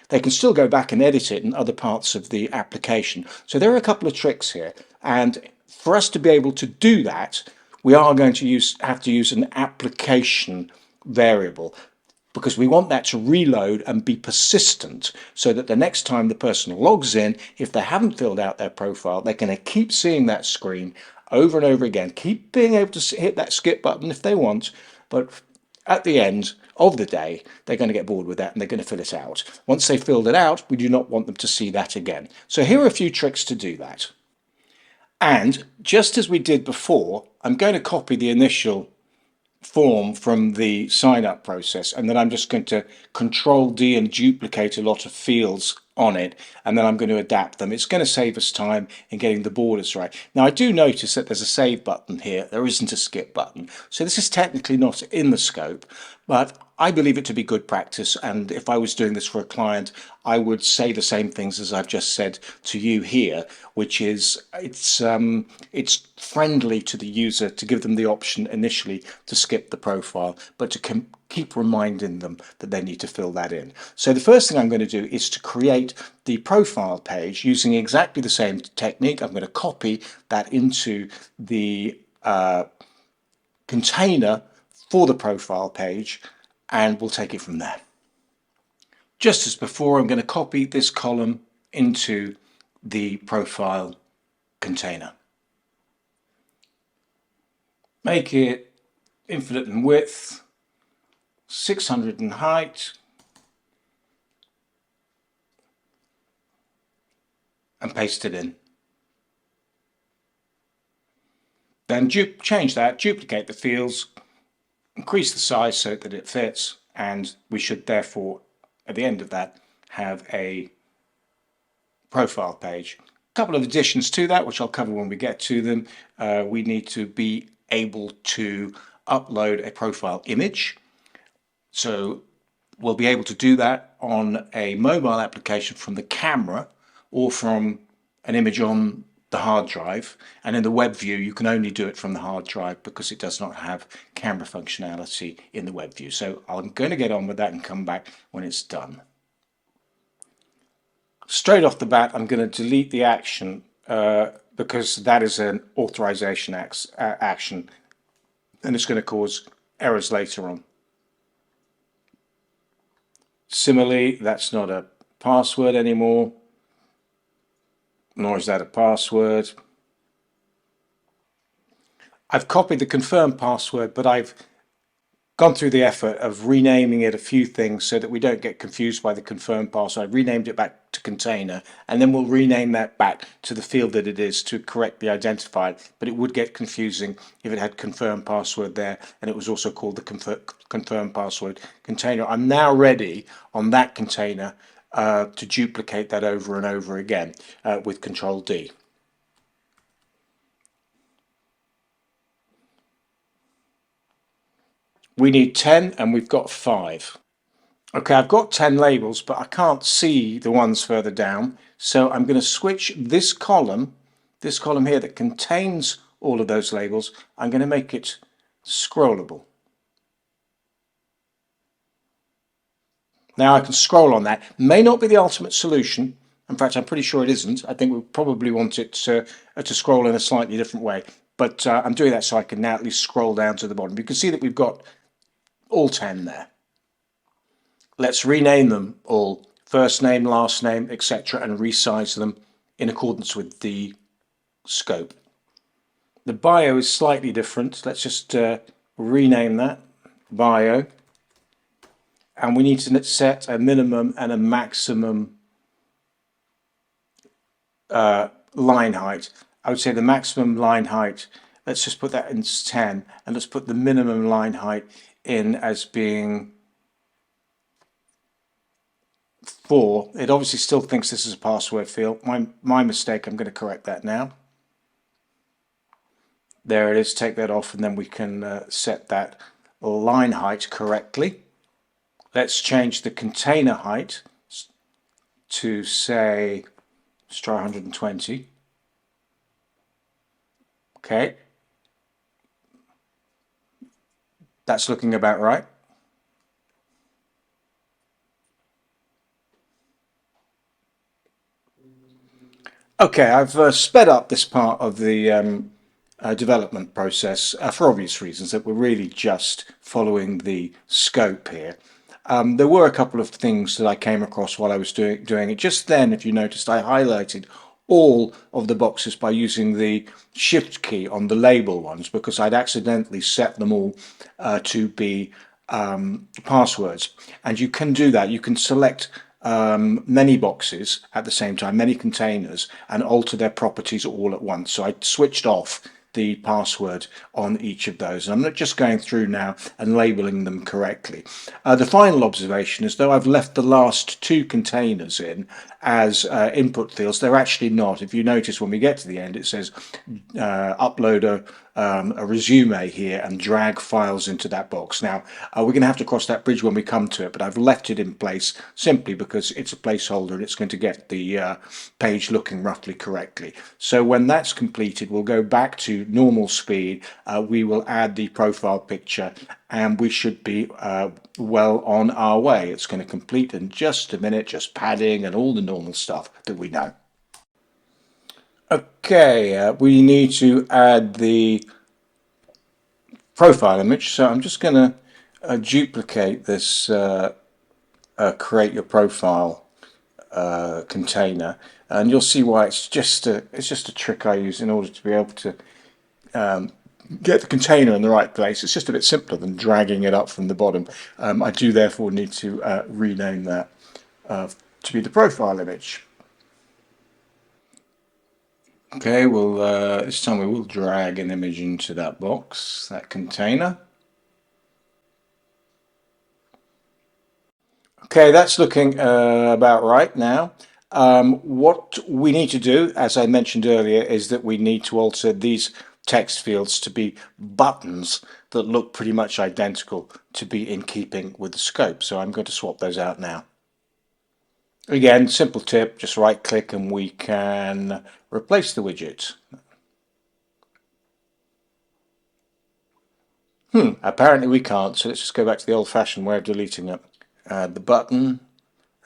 They can still go back and edit it in other parts of the application. So there are a couple of tricks here. And for us to be able to do that, we are going to have to use an application variable, because we want that to reload and be persistent, so that the next time the person logs in, if they haven't filled out their profile, they're going to keep seeing that screen over and over again, keep being able to hit that skip button if they want, but at the end of the day, they're going to get bored with that and they're going to fill it out. Once they've filled it out, we do not want them to see that again. So here are a few tricks to do that. And just as we did before, I'm going to copy the initial form from the sign up process, and then I'm just going to Control D and duplicate a lot of fields on it, and then I'm going to adapt them. It's going to save us time in getting the borders right. Now I do notice that there's a save button here. There isn't a skip button. So this is technically not in the scope, but I believe it to be good practice, and if I was doing this for a client, I would say the same things as I've just said to you here, which is it's friendly to the user to give them the option initially to skip the profile, but to keep reminding them that they need to fill that in. So the first thing I'm going to do is to create the profile page using exactly the same technique. I'm going to copy that into the container for the profile page, and we'll take it from there. Just as before, I'm going to copy this column into the profile container. Make it infinite in width, 600 in height, and paste it in. Then change that, duplicate the fields, increase the size so that it fits, and we should therefore, at the end of that, have a profile page. A couple of additions to that, which I'll cover when we get to them. We need to be able to upload a profile image. So we'll be able to do that on a mobile application from the camera or from an image on the hard drive, and in the web view you can only do it from the hard drive because it does not have camera functionality in the web view. So I'm going to get on with that and come back when it's done. Straight off the bat I'm going to delete the action because that is an authorization action, and it's going to cause errors later on. Similarly, that's not a password anymore, nor is that a password. I've copied the confirm password, but I've gone through the effort of renaming it a few things so that we don't get confused by the confirm password. I renamed it back to container, and then we'll rename that back to the field that it is to correctly identify it, but it would get confusing if it had confirm password there and it was also called the confirm password container. I'm now ready on that container to duplicate that over and over again with Control D. We need 10 and we've got 5. Okay, I've got 10 labels, but I can't see the ones further down. So I'm going to switch this column here that contains all of those labels, I'm going to make it scrollable. Now I can scroll on that. May not be the ultimate solution. In fact, I'm pretty sure it isn't. I think we probably want it to scroll in a slightly different way. But I'm doing that so I can now at least scroll down to the bottom. You can see that we've got all 10 there. Let's rename them all, first name, last name, etc., and resize them in accordance with the scope. The bio is slightly different. Let's just rename that bio. And we need to set a minimum and a maximum line height. I would say the maximum line height, let's just put that in 10, and let's put the minimum line height in as being 4. It obviously still thinks this is a password field. My mistake, I'm going to correct that now. There it is, take that off, and then we can set that line height correctly. Let's change the container height to, say, let's try 120. Okay. That's looking about right. Okay, I've sped up this part of the development process for obvious reasons, that we're really just following the scope here. There were a couple of things that I came across while I was doing it. Just then, if you noticed, I highlighted all of the boxes by using the shift key on the label ones because I'd accidentally set them all to be passwords. And you can do that. You can select many boxes at the same time, many containers, and alter their properties all at once. So I switched off the password on each of those. And I'm not just going through now and labeling them correctly. The final observation is, though I've left the last two containers in as input fields, they're actually not. If you notice, when we get to the end, it says upload a resume here and drag files into that box. Now, we're going to have to cross that bridge when we come to it, but I've left it in place simply because it's a placeholder and it's going to get the page looking roughly correctly. So when that's completed, we'll go back to normal speed. We will add the profile picture and we should be well on our way. It's going to complete in just a minute, just padding and all the normal stuff that we know. Okay, we need to add the profile image, so I'm just going to duplicate this create your profile container, and you'll see why it's just a trick I use in order to be able to get the container in the right place. It's just a bit simpler than dragging it up from the bottom. I do therefore need to rename that to be the profile image. Okay, well, this time we will drag an image into that box, that container. Okay, that's looking about right now. What we need to do, as I mentioned earlier, is that we need to alter these text fields to be buttons that look pretty much identical to be in keeping with the scope. So I'm going to swap those out now. Again, simple tip, just right click and we can replace the widget. Apparently we can't, so let's just go back to the old-fashioned way of deleting it. Add the button,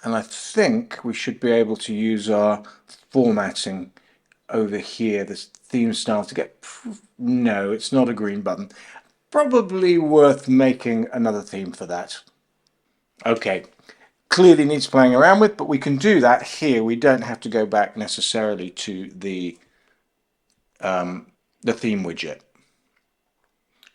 and I think we should be able to use our formatting over here, this theme style, to get... No, it's not a green button. Probably worth making another theme for that. Okay, clearly needs playing around with, but we can do that here. We don't have to go back necessarily to the theme widget.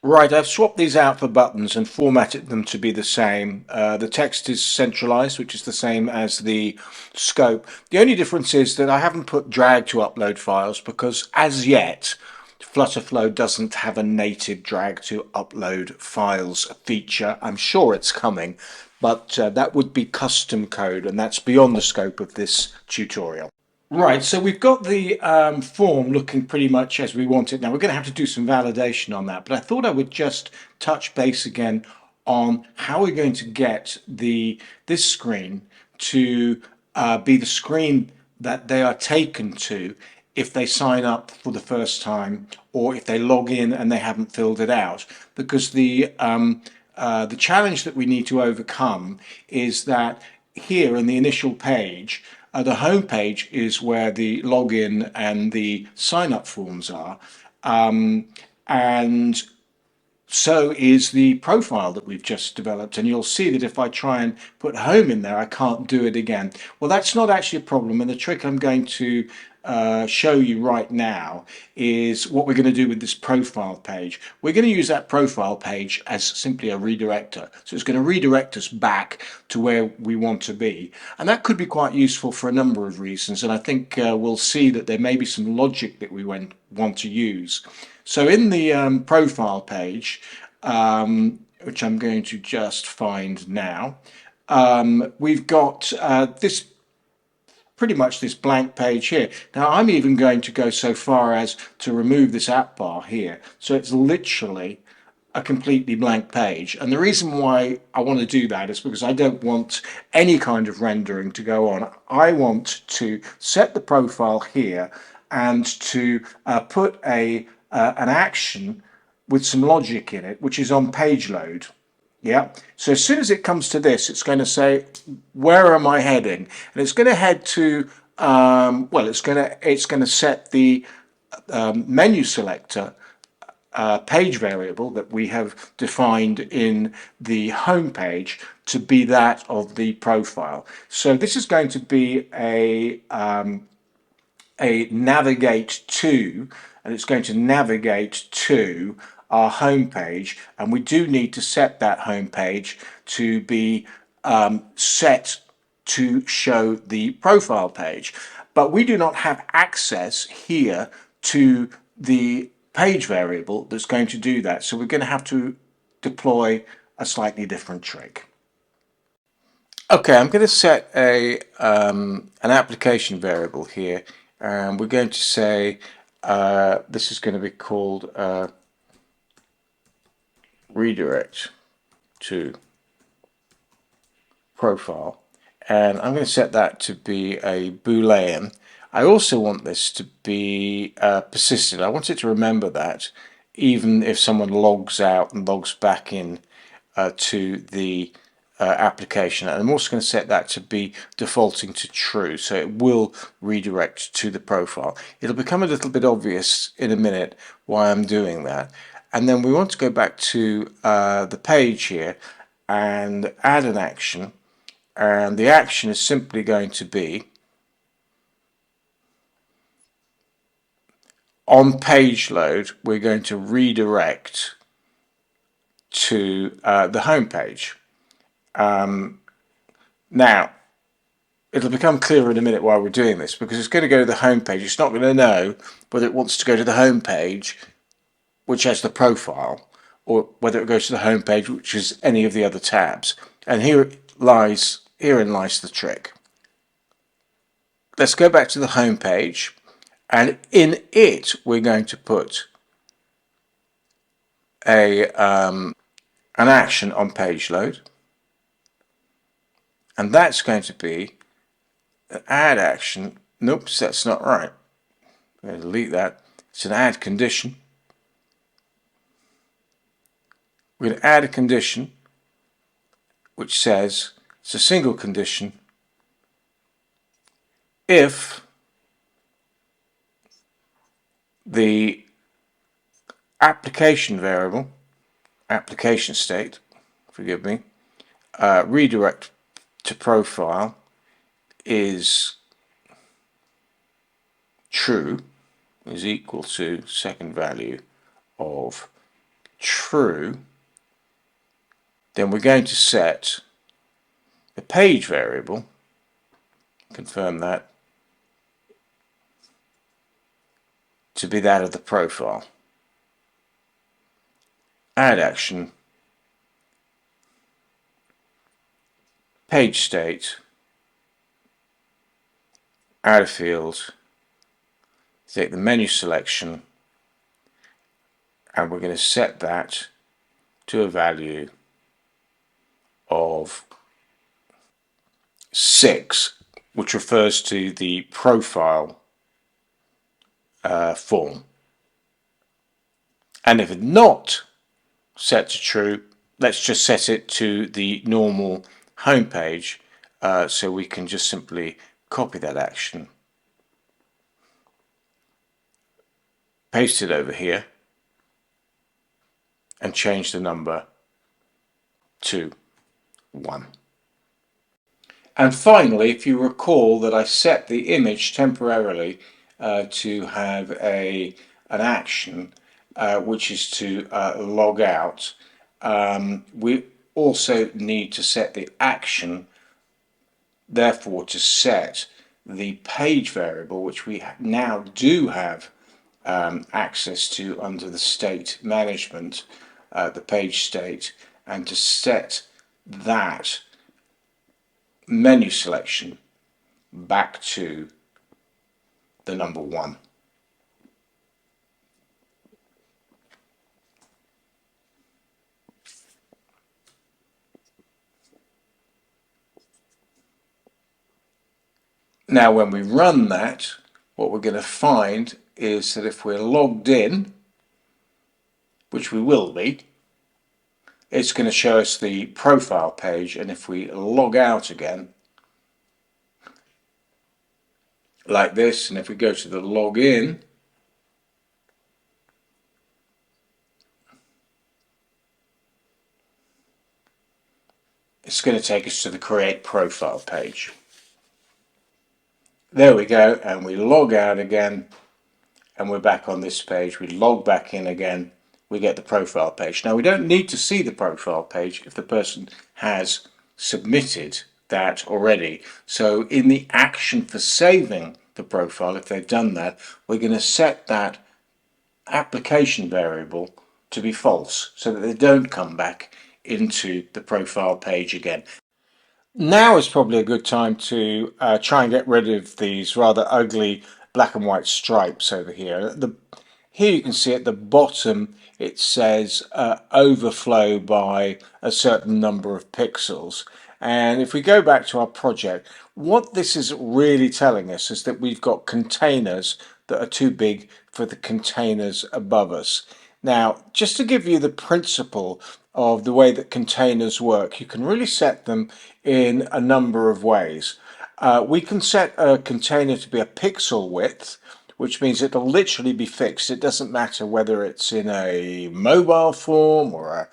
Right, I've swapped these out for buttons and formatted them to be the same. The text is centralized, which is the same as the scope. The only difference is that I haven't put drag to upload files because as yet FlutterFlow doesn't have a native drag to upload files feature. I'm sure it's coming, but that would be custom code and that's beyond the scope of this tutorial. Right, so we've got the form looking pretty much as we want it. Now we're going to have to do some validation on that, but I thought I would just touch base again on how we're going to get this screen to be the screen that they are taken to if they sign up for the first time or if they log in and they haven't filled it out. Because the challenge that we need to overcome is that here in the initial page, the home page is where the login and the sign up forms are, and so is the profile that we've just developed. And you'll see that if I try and put home in there, I can't do it again. Well, that's not actually a problem. And the trick I'm going to show you right now is what we're going to do with this profile page. We're going to use that profile page as simply a redirector. So it's going to redirect us back to where we want to be. And that could be quite useful for a number of reasons. And I think we'll see that there may be some logic that we want to use. So in the profile page, which I'm going to just find now, we've got this pretty much this blank page here. Now I'm even going to go so far as to remove this app bar here. So it's literally a completely blank page. And the reason why I want to do that is because I don't want any kind of rendering to go on. I want to set the profile here and to put an action with some logic in it, which is on page load. Yeah, so as soon as it comes to this, it's going to say, where am I heading? And it's going to head to, well, it's going to set the menu selector page variable that we have defined in the home page to be that of the profile. So this is going to be a navigate to, and it's going to navigate to our home page, and we do need to set that home page to be set to show the profile page, but we do not have access here to the page variable that's going to do that. So we're going to have to deploy a slightly different trick. Okay, I'm going to set an application variable here, and we're going to say this is going to be called redirect to profile, and I'm going to set that to be a Boolean. I also want this to be persistent. I want it to remember that even if someone logs out and logs back in to the application. And I'm also going to set that to be defaulting to true, so it will redirect to the profile. It'll become a little bit obvious in a minute why I'm doing that. And then we want to go back to the page here and add an action, and the action is simply going to be on page load. We're going to redirect to the home page. Now it'll become clearer in a minute why we're doing this, because it's going to go to the home page. It's not going to know whether it wants to go to the home page, which has the profile, or whether it goes to the home page, which is any of the other tabs. And herein lies the trick. Let's go back to the home page, and in it we're going to put an action on page load, and that's going to be an add action. Nope, that's not right. I'm going to delete that. It's an add condition. We're going to add a condition which says it's a single condition if the application variable, application state, forgive me, redirect to profile is true, is equal to second value of true, then we're going to set the page variable, confirm that, to be that of the profile. Add action, page state, add a field, take the menu selection, and we're going to set that to a value of 6, which refers to the profile form. And if it's not set to true, let's just set it to the normal home page, so we can just simply copy that action, paste it over here, and change the number to 1. And finally, if you recall that I set the image temporarily to have an action which is to log out, we also need to set the action, therefore to set the page variable, which we now do have access to under the state management, the page state, and to set that menu selection back to the number 1. Now when we run that, what we're going to find is that if we're logged in, which we will be, it's going to show us the profile page, and if we log out again, like this, and if we go to the login, it's going to take us to the create profile page. There we go, and we log out again, and we're back on this page. We log back in again, we get the profile page. Now we don't need to see the profile page if the person has submitted that already. So in the action for saving the profile, if they've done that, we're going to set that application variable to be false so that they don't come back into the profile page again. Now is probably a good time to try and get rid of these rather ugly black and white stripes over here. Here you can see at the bottom it says overflow by a certain number of pixels. And if we go back to our project, what this is really telling us is that we've got containers that are too big for the containers above us. Now, just to give you the principle of the way that containers work, you can really set them in a number of ways. We can set a container to be a pixel width, which means it'll literally be fixed. It doesn't matter whether it's in a mobile form or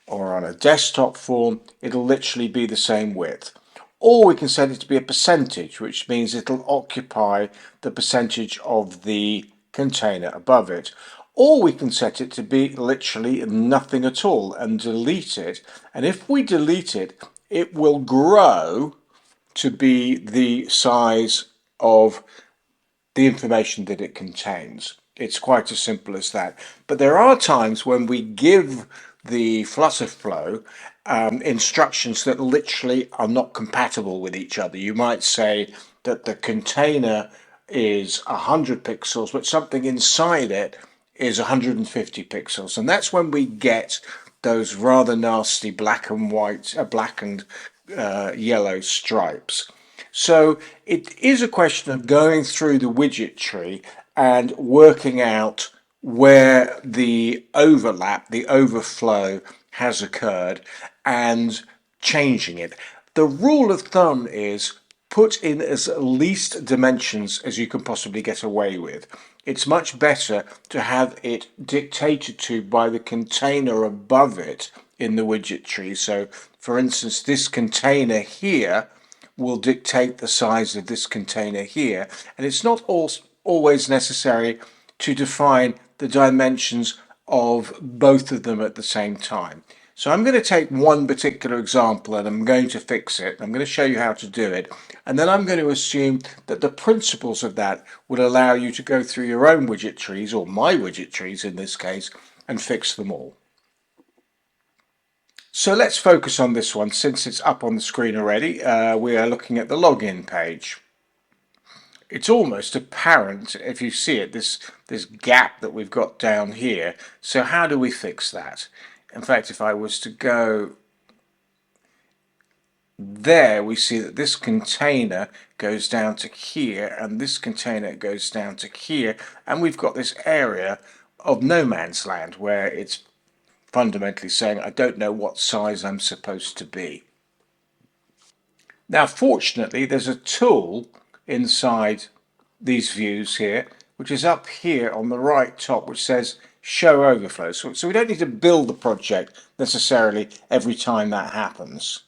on a desktop form, it'll literally be the same width. Or we can set it to be a percentage, which means it'll occupy the percentage of the container above it. Or we can set it to be literally nothing at all and delete it. And if we delete it, it will grow to be the size of the information that it contains. It's quite as simple as that. But there are times when we give the FlutterFlow instructions that literally are not compatible with each other. You might say that the container is 100 pixels, but something inside it is 150 pixels. And that's when we get those rather nasty black and white, black and yellow stripes. So it is a question of going through the widget tree and working out where the overlap, the overflow has occurred and changing it. The rule of thumb is put in as least dimensions as you can possibly get away with. It's much better to have it dictated to by the container above it in the widget tree. So for instance, this container here will dictate the size of this container here, and it's not always necessary to define the dimensions of both of them at the same time. So I'm going to take one particular example and I'm going to fix it. I'm going to show you how to do it, and then I'm going to assume that the principles of that will allow you to go through your own widget trees, or my widget trees in this case, and fix them all. So let's focus on this one. Since it's up on the screen already, we are looking at the login page. It's almost apparent if you see it, this gap that we've got down here. So how do we fix that? In fact, if I was to go there, we see that this container goes down to here and this container goes down to here, and we've got this area of no man's land where it's fundamentally saying I don't know what size I'm supposed to be. Now fortunately there's a tool inside these views here which is up here on the right top, which says show overflow. So we don't need to build the project necessarily every time that happens.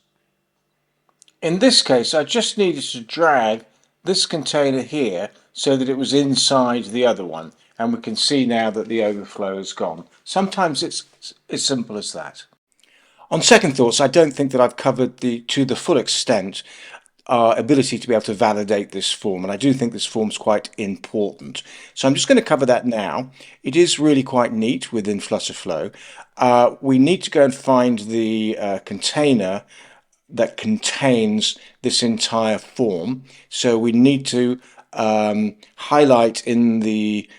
In this case I just needed to drag this container here so that it was inside the other one, and we can see now that the overflow is gone. Sometimes it's as simple as that. On second thoughts, I don't think that I've covered to the full extent our ability to be able to validate this form, and I do think this form's quite important. So I'm just going to cover that now. It is really quite neat within FlutterFlow. We need to go and find the container that contains this entire form. So we need to highlight in the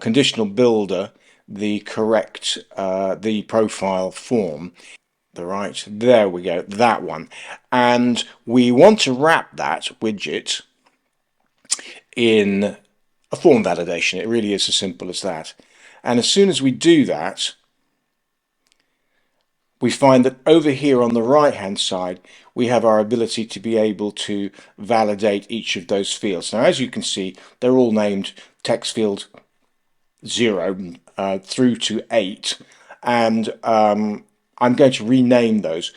conditional builder the correct the profile form. Right, there we go, that one. And we want to wrap that widget in a form validation. It really is as simple as that. And as soon as we do that, we find that over here on the right hand side we have our ability to be able to validate each of those fields. Now as you can see, they're all named text field 0 through to 8, and I'm going to rename those.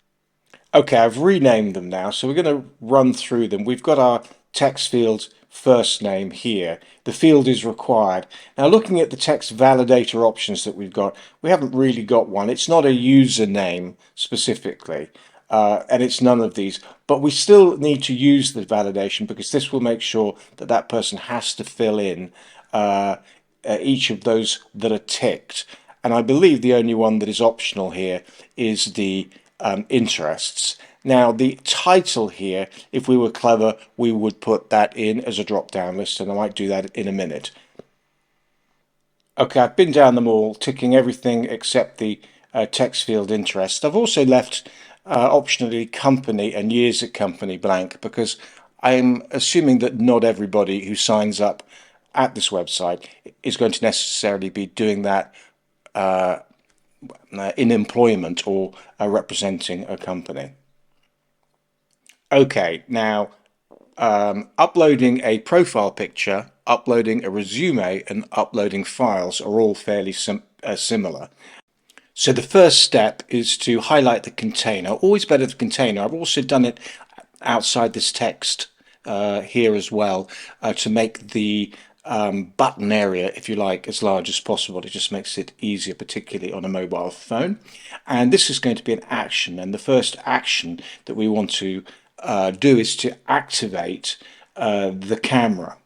Okay, I've renamed them now, so we're going to run through them. We've got our text field first name here. The field is required. Now looking at the text validator options that we've got, we haven't really got one. It's not a username specifically, and it's none of these, but we still need to use the validation because this will make sure that that person has to fill in each of those that are ticked. And I believe the only one that is optional here is the interests. Now the title here, if we were clever, we would put that in as a drop-down list, and I might do that in a minute. Okay, I've been down them all, ticking everything except the text field interest. I've also left optionally company and years at company blank because I'm assuming that not everybody who signs up at this website is going to necessarily be doing that in employment or representing a company. Okay, now uploading a profile picture, uploading a resume, and uploading files are all fairly similar. So the first step is to highlight the container. Always better the container. I've also done it outside this text here as well to make the button area, if you like, as large as possible. It just makes it easier, particularly on a mobile phone. And this is going to be an action, and the first action that we want to do is to activate the camera.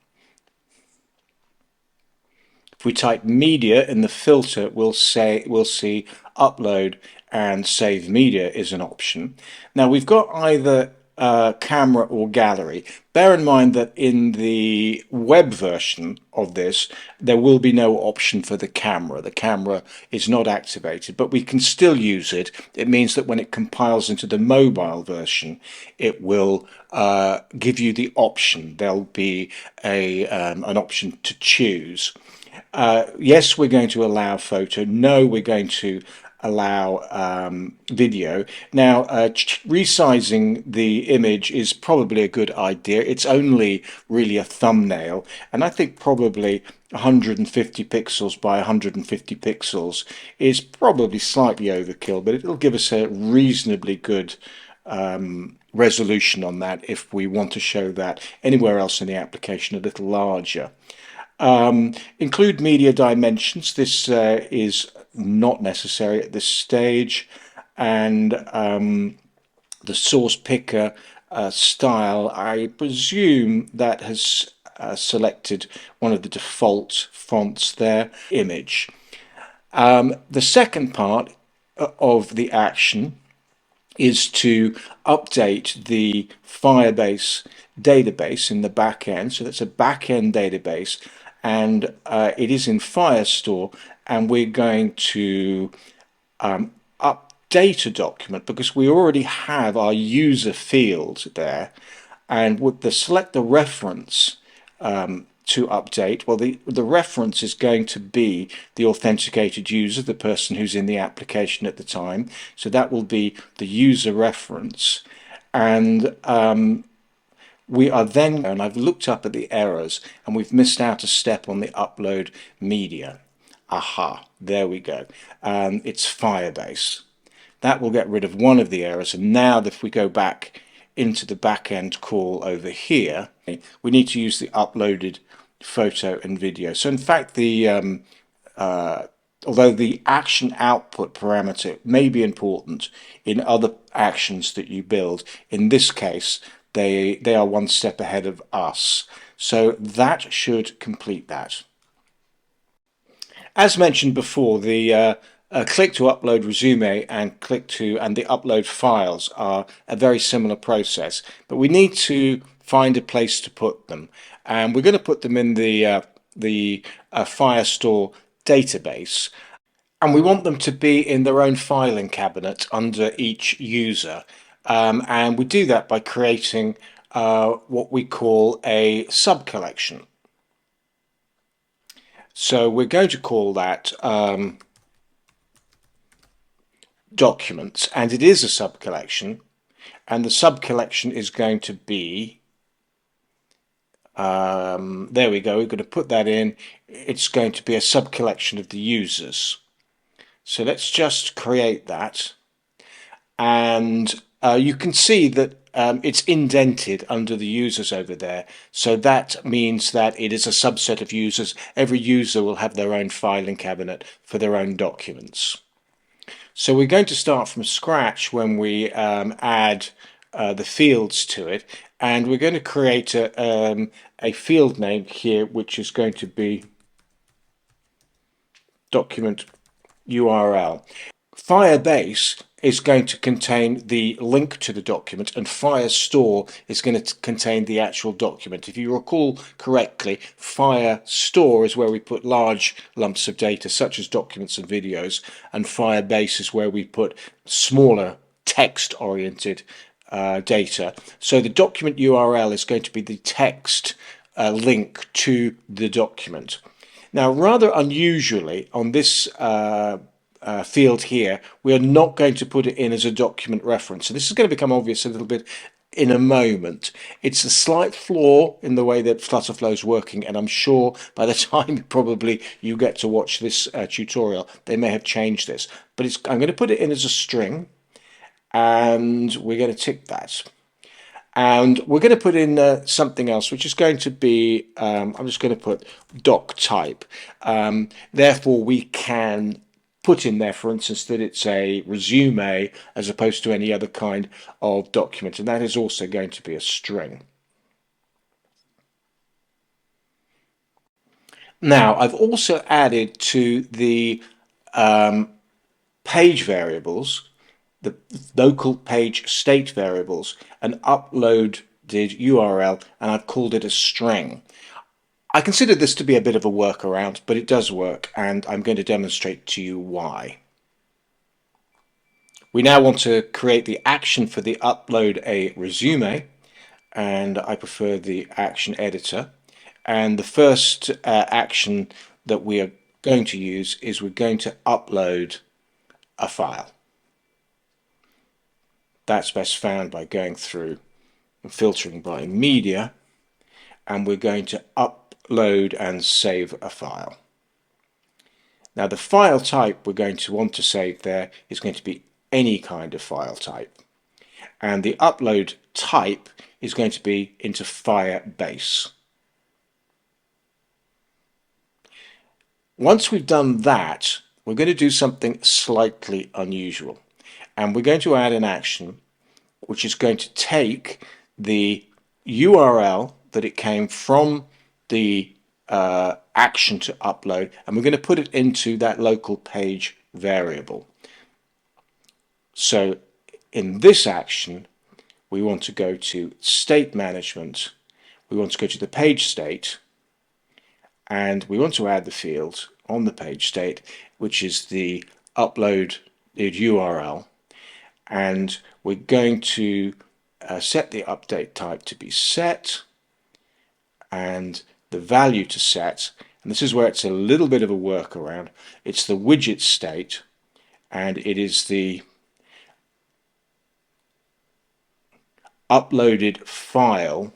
If we type media in the filter, we'll see upload and save media is an option. Now we've got either camera or gallery. Bear in mind that in the web version of this, there will be no option for the camera. The camera is not activated, but we can still use it. It means that when it compiles into the mobile version, it will give you the option. There'll be an option to choose. Yes, we're going to allow photo. No, we're going to allow video. Now, resizing the image is probably a good idea. It's only really a thumbnail, and I think probably 150 pixels by 150 pixels is probably slightly overkill, but it'll give us a reasonably good resolution on that if we want to show that anywhere else in the application a little larger. Include media dimensions. This is not necessary at this stage, and the source picker style, I presume that has selected one of the default fonts there. Image. The second part of the action is to update the Firebase database in the back end. So that's a back end database, and it is in Firestore, and we're going to update a document because we already have our user field there, and with the select the reference to update, well, the reference is going to be the authenticated user, the person who's in the application at the time. So that will be the user reference. And we are then, and I've looked up at the errors, and we've missed out a step on the upload media. Aha, there we go. It's Firebase. That will get rid of one of the errors. And now if we go back into the backend call over here, we need to use the uploaded photo and video. So in fact, the although the action output parameter may be important in other actions that you build, in this case they are one step ahead of us. So that should complete that. As mentioned before, the click to upload resume and the upload files are a very similar process, but we need to find a place to put them, and we're going to put them in the Firestore database, and we want them to be in their own filing cabinet under each user, and we do that by creating what we call a subcollection. So we're going to call that documents, and it is a subcollection, and the subcollection is going to be there we go, we're going to put that in. It's going to be a subcollection of the users. So let's just create that, and you can see that it's indented under the users over there, so that means that it is a subset of users. Every user will have their own filing cabinet for their own documents. So we're going to start from scratch when we add the fields to it, and we're going to create a field name here which is going to be document URL. Firebase is going to contain the link to the document, and Firestore is going to contain the actual document. If you recall correctly, Firestore is where we put large lumps of data such as documents and videos, and Firebase is where we put smaller text-oriented data. So the document URL is going to be the text link to the document. Now, rather unusually, on this field here, we are not going to put it in as a document reference. So this is going to become obvious a little bit in a moment. It's a slight flaw in the way that FlutterFlow is working, and I'm sure by the time probably you get to watch this tutorial, they may have changed this. But I'm going to put it in as a string, and we're going to tick that. And we're going to put in something else, which is going to be, I'm just going to put doc type. Therefore, we can put in there, for instance, that it's a resume as opposed to any other kind of document. And that is also going to be a string. Now, I've also added to the page variables, the local page state variables, an uploaded URL, and I've called it a string. I consider this to be a bit of a workaround, but it does work, and I'm going to demonstrate to you why. We now want to create the action for the upload a resume, and I prefer the action editor. And the first action that we are going to use is we're going to upload a file. That's best found by going through and filtering by media, and we're going to upload and save a file. Now the file type we're going to want to save there is going to be any kind of file type, and the upload type is going to be into Firebase. Once we've done that, we're going to do something slightly unusual, and we're going to add an action which is going to take the URL that it came from the action to upload, and we're going to put it into that local page variable. So in this action, we want to go to state management, we want to go to the page state, and we want to add the field on the page state, which is the upload URL, and we're going to set the update type to be set and the value to set, and this is where it's a little bit of a workaround. It's the widget state, and it is the uploaded file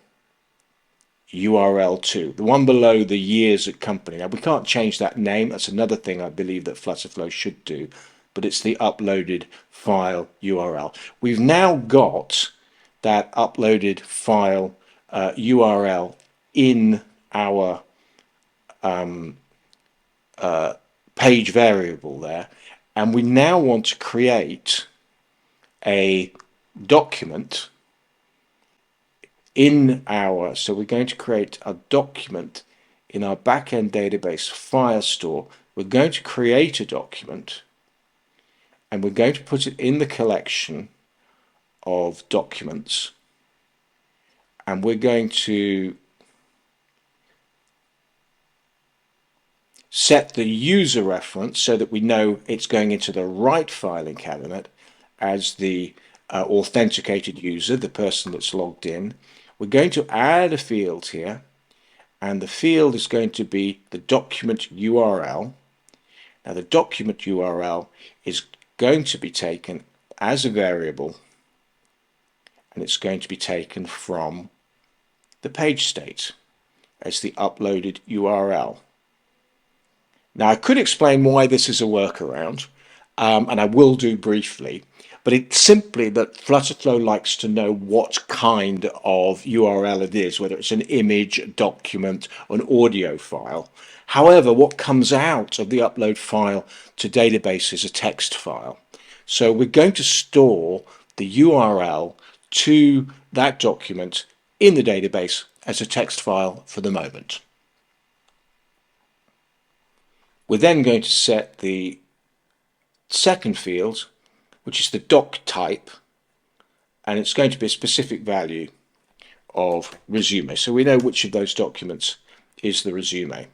URL2, the one below the years at company. Now we can't change that name, that's another thing I believe that FlutterFlow should do, but it's the uploaded file URL. We've now got that uploaded file URL in our page variable there, and we now want to create a document in our, so we're going to create a document in our backend database Firestore. We're going to create a document and we're going to put it in the collection of documents, and we're going to set the user reference so that we know it's going into the right filing cabinet as the authenticated user, the person that's logged in. We're going to add a field here, and the field is going to be the document URL. Now the document URL is going to be taken as a variable, and it's going to be taken from the page state as the uploaded URL. Now I could explain why this is a workaround, and I will do briefly, but it's simply that FlutterFlow likes to know what kind of URL it is, whether it's an image, a document, or an audio file. However, what comes out of the upload file to database is a text file. So we're going to store the URL to that document in the database as a text file for the moment. We're then going to set the second field, which is the doc type, and it's going to be a specific value of resume. So we know which of those documents is the resume.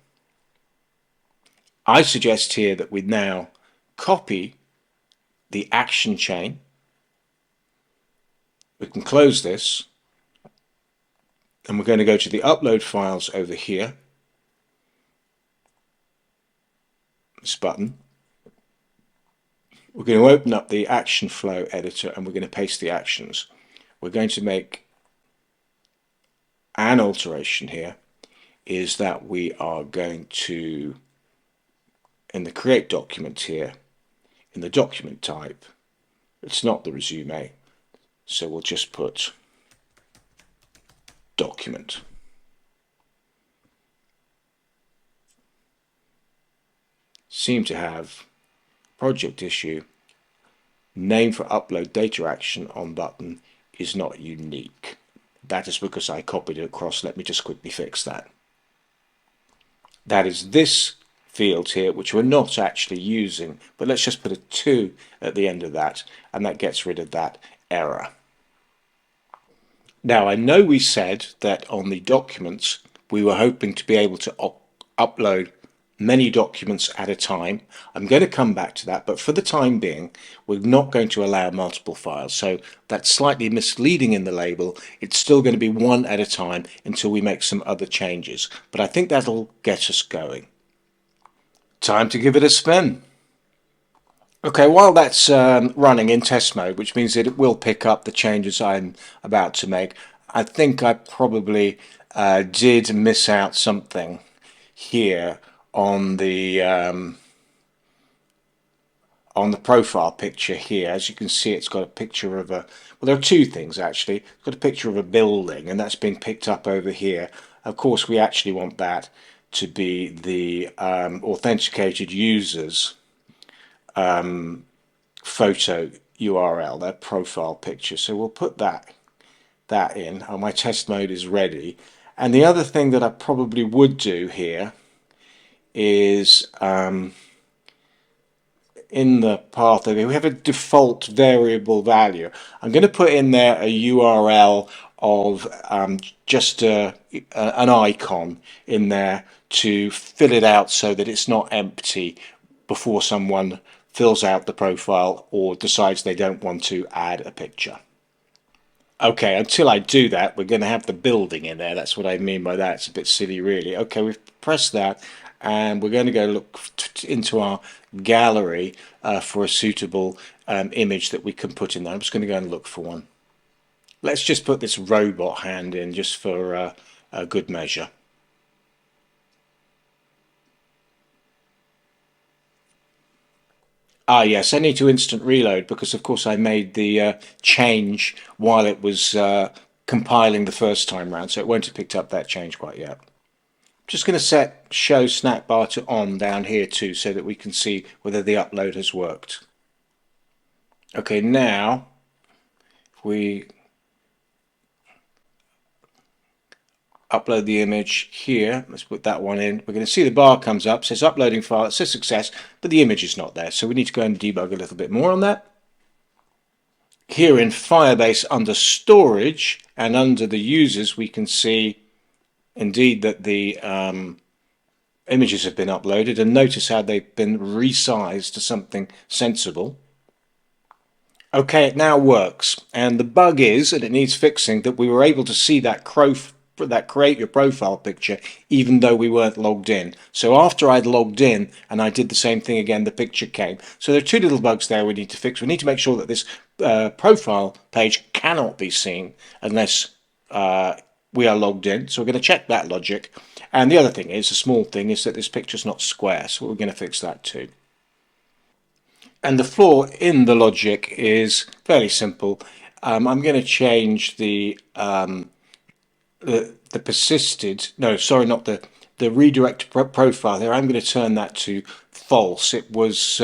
I suggest here that we now copy the action chain. We can close this, and we're going to go to the upload files over here, this button. We're going to open up the action flow editor and we're going to paste the actions. We're going to make an alteration here, is that we are going to, in the create document here, in the document type, it's not the resume, so we'll just put document. Seem to have project issue, name for upload data action on button is not unique. That is because I copied it across. Let me just quickly fix that. That is this field here, which we're not actually using, but let's just put a 2 at the end of that, and that gets rid of that error. Now, I know we said that on the documents we were hoping to be able to upload many documents at a time. I'm going to come back to that, but for the time being we're not going to allow multiple files, so that's slightly misleading in the label. It's still going to be one at a time until we make some other changes, but I think that'll get us going. Time to give it a spin. Okay, while that's running in test mode, which means that it will pick up the changes I'm about to make, I think I probably did miss out something here on the profile picture here. As you can see, it's got a picture of a, well, there are two things actually. It's got a picture of a building, and that's been picked up over here. Of course, we actually want that to be the authenticated users photo URL, their profile picture. So we'll put that in. Oh, my test mode is ready. And the other thing that I probably would do here is in the path over here, we have a default variable value. I'm going to put in there a URL of just an icon in there to fill it out so that it's not empty before someone fills out the profile or decides they don't want to add a picture. Okay, until I do that, we're going to have the building in there. That's what I mean by that. It's a bit silly, really. Okay, we've pressed that, and we're going to go look into our gallery for a suitable image that we can put in there. I'm just going to go and look for one. Let's just put this robot hand in just for a good measure. Ah, yes, I need to instant reload because, of course, I made the change while it was compiling the first time round, so it won't have picked up that change quite yet. I'm just going to set show snack bar to on down here too, so that we can see whether the upload has worked. Okay, now if we upload the image here, let's put that one in, we're going to see the bar comes up, says uploading file, it says success, but the image is not there, so we need to go and debug a little bit more on that. Here in Firebase, under storage and under the users, we can see indeed that the images have been uploaded, and notice how they've been resized to something sensible. Okay, it now works, and the bug is, and it needs fixing, that we were able to see that create your profile picture even though we weren't logged in. So after I'd logged in and I did the same thing again, the picture came. So there are two little bugs there we need to fix. We need to make sure that this profile page cannot be seen unless we are logged in. So we're going to check that logic. And the other thing is, a small thing, is that this picture's not square, so we're going to fix that too. And the flaw in the logic is fairly simple. I'm going to change the persisted, no, sorry, not the redirect profile here. I'm going to turn that to false. It was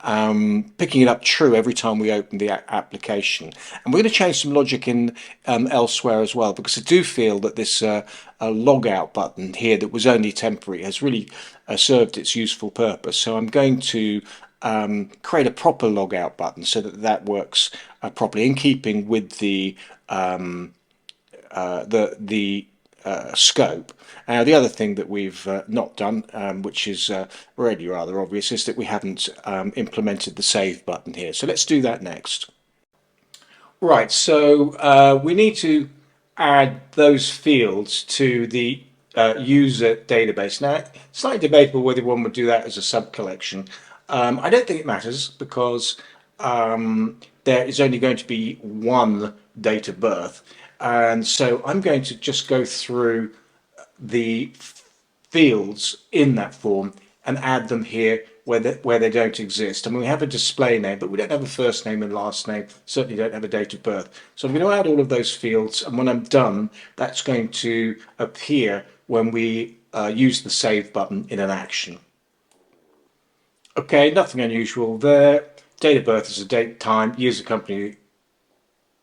picking it up true every time we open the application. And we're going to change some logic in elsewhere as well, because I do feel that this logout button here that was only temporary has really served its useful purpose. So I'm going to create a proper logout button so that that works properly in keeping with the scope. The other thing that we've not done, which is really rather obvious, is that we haven't implemented the save button here. So let's do that next. Right, so we need to add those fields to the user database. Now, it's slightly debatable whether one would do that as a subcollection. I don't think it matters because there is only going to be one date of birth. And so I'm going to just go through the fields in that form and add them here where they don't exist. I mean, we have a display name, but we don't have a first name and last name, certainly don't have a date of birth. So I'm going to add all of those fields, and when I'm done, that's going to appear when we use the save button in an action. Okay, nothing unusual there. Date of birth is a date, time, user company.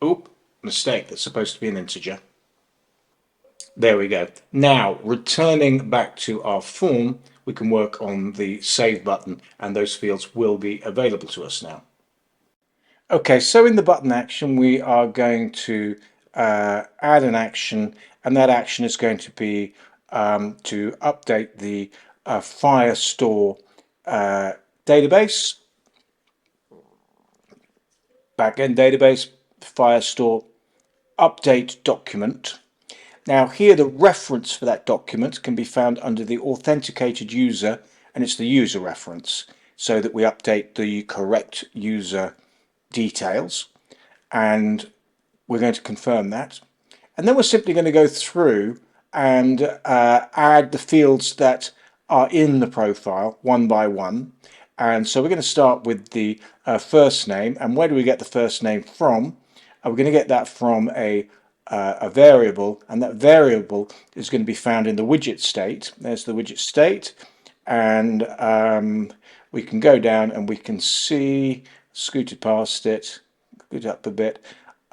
Oop, mistake, that's supposed to be an integer. There we go. Now, returning back to our form, we can work on the save button, and those fields will be available to us now. Okay, so in the button action, we are going to add an action, and that action is going to be to update the Firestore database, backend database, Firestore update document. Now here the reference for that document can be found under the authenticated user, and it's the user reference, so that we update the correct user details, and we're going to confirm that. And then we're simply going to go through and add the fields that are in the profile one by one. And so we're going to start with the first name. And where do we get the first name from? We're going to get that from a variable, and that variable is going to be found in the widget state. There's the widget state, and we can go down and we can see, scooted past it, scoot up a bit,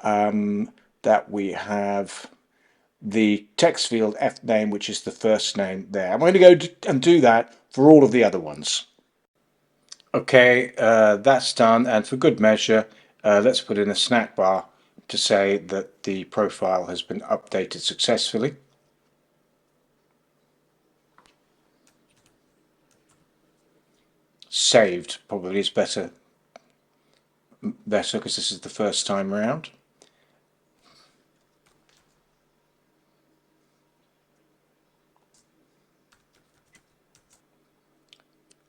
that we have the text field F name, which is the first name there. I'm going to go and do that for all of the other ones. Okay, that's done, and for good measure, let's put in a snack bar to say that the profile has been updated successfully. Saved probably is better because this is the first time around.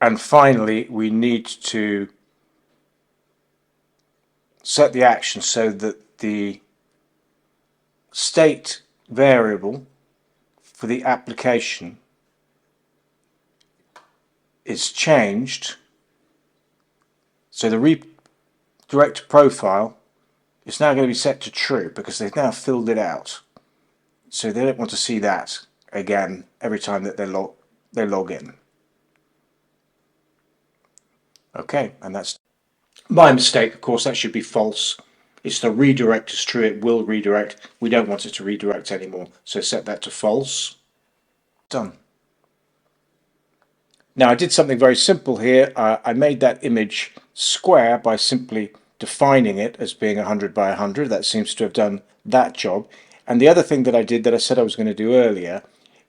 And finally, we need to set the action so that the state variable for the application is changed. So the redirect profile is now going to be set to true because they've now filled it out. So they don't want to see that again every time that they log in. Okay, and that's my mistake. Of course, that should be false. It's the redirect is true. It will redirect. We don't want it to redirect anymore. So set that to false. Done. Now I did something very simple here. I made that image square by simply defining it as being 100 by 100. That seems to have done that job. And the other thing that I did that I said I was going to do earlier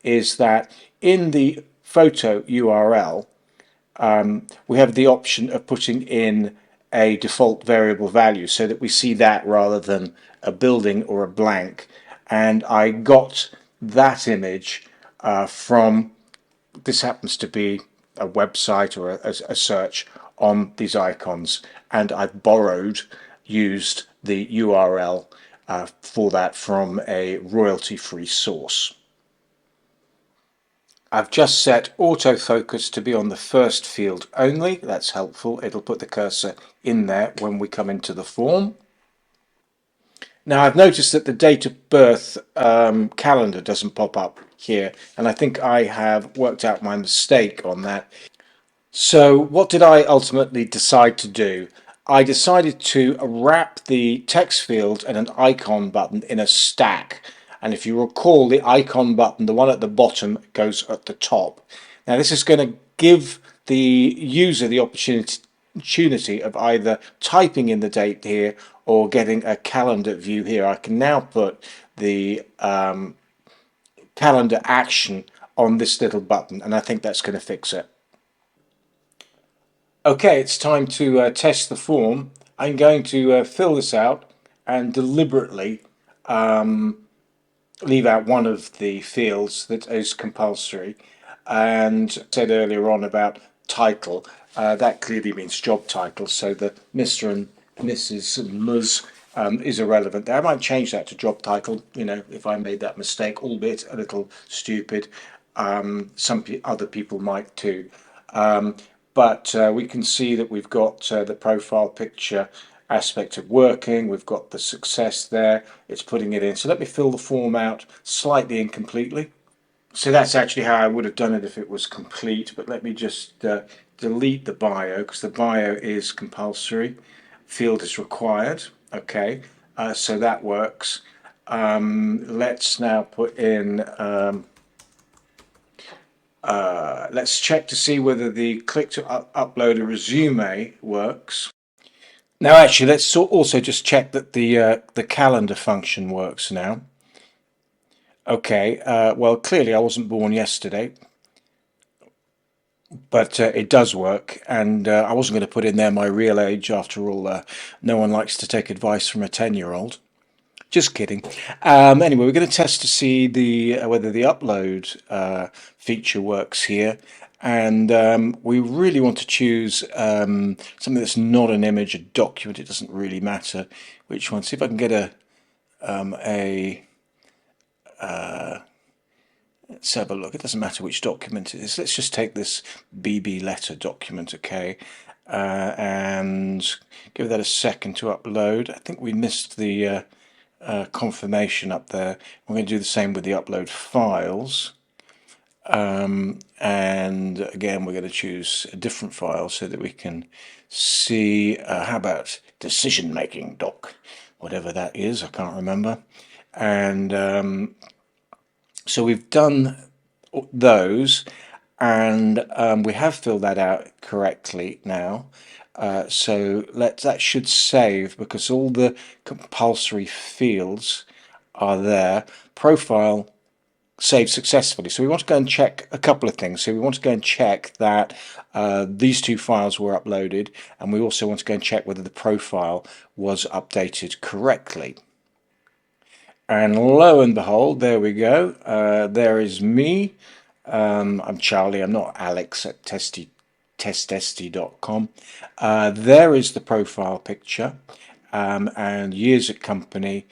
is that in the photo URL, we have the option of putting in a default variable value so that we see that rather than a building or a blank. And I got that image from, this happens to be a website or a search on these icons, and I've used the URL for that from a royalty-free source. I've just set autofocus to be on the first field only. That's helpful. It'll put the cursor in there when we come into the form. Now I've noticed that the date of birth calendar doesn't pop up here, and I think I have worked out my mistake on that. So what did I ultimately decide to do? I decided to wrap the text field and an icon button in a stack. And if you recall, the icon button, the one at the bottom, goes at the top. Now this is going to give the user the opportunity of either typing in the date here or getting a calendar view here. I can now put the calendar action on this little button, and I think that's going to fix it. Okay, it's time to test the form. I'm going to fill this out and deliberately leave out one of the fields that is compulsory. And I said earlier on about title, that clearly means job title, so the Mr. and Mrs. and Ms. Is irrelevant there. I might change that to job title, if I made that mistake, albeit a little stupid. Some other people might too. But we can see that we've got the profile picture aspect of working. We've got the success there. It's putting it in. So let me fill the form out slightly incompletely. So that's actually how I would have done it if it was complete. But let me just delete the bio because the bio is compulsory. Field is required. Okay, so that works. Let's now put in let's check to see whether the click to upload a resume works. Now actually let's also just check that the calendar function works now. Okay, well clearly I wasn't born yesterday, but it does work, and I wasn't going to put in there my real age. After all, no one likes to take advice from a 10-year-old. Just kidding. Anyway, we're going to test to see whether the upload feature works here, and we really want to choose something that's not an image, a document. It doesn't really matter which one. See if I can get let's have a look. It doesn't matter which document it is. Let's just take this BB letter document, okay, and give that a second to upload. I think we missed the confirmation up there. We're going to do the same with the upload files. And again, we're going to choose a different file so that we can see, how about decision making doc, whatever that is, I can't remember. And so we've done those, and we have filled that out correctly now. So that should save because all the compulsory fields are there. Profile saved successfully. So we want to go and check a couple of things. So we want to go and check that these two files were uploaded, and we also want to go and check whether the profile was updated correctly. And lo and behold, there we go. There is me. I'm Charlie. I'm not Alex at testtesty.com. There is the profile picture, and years at company.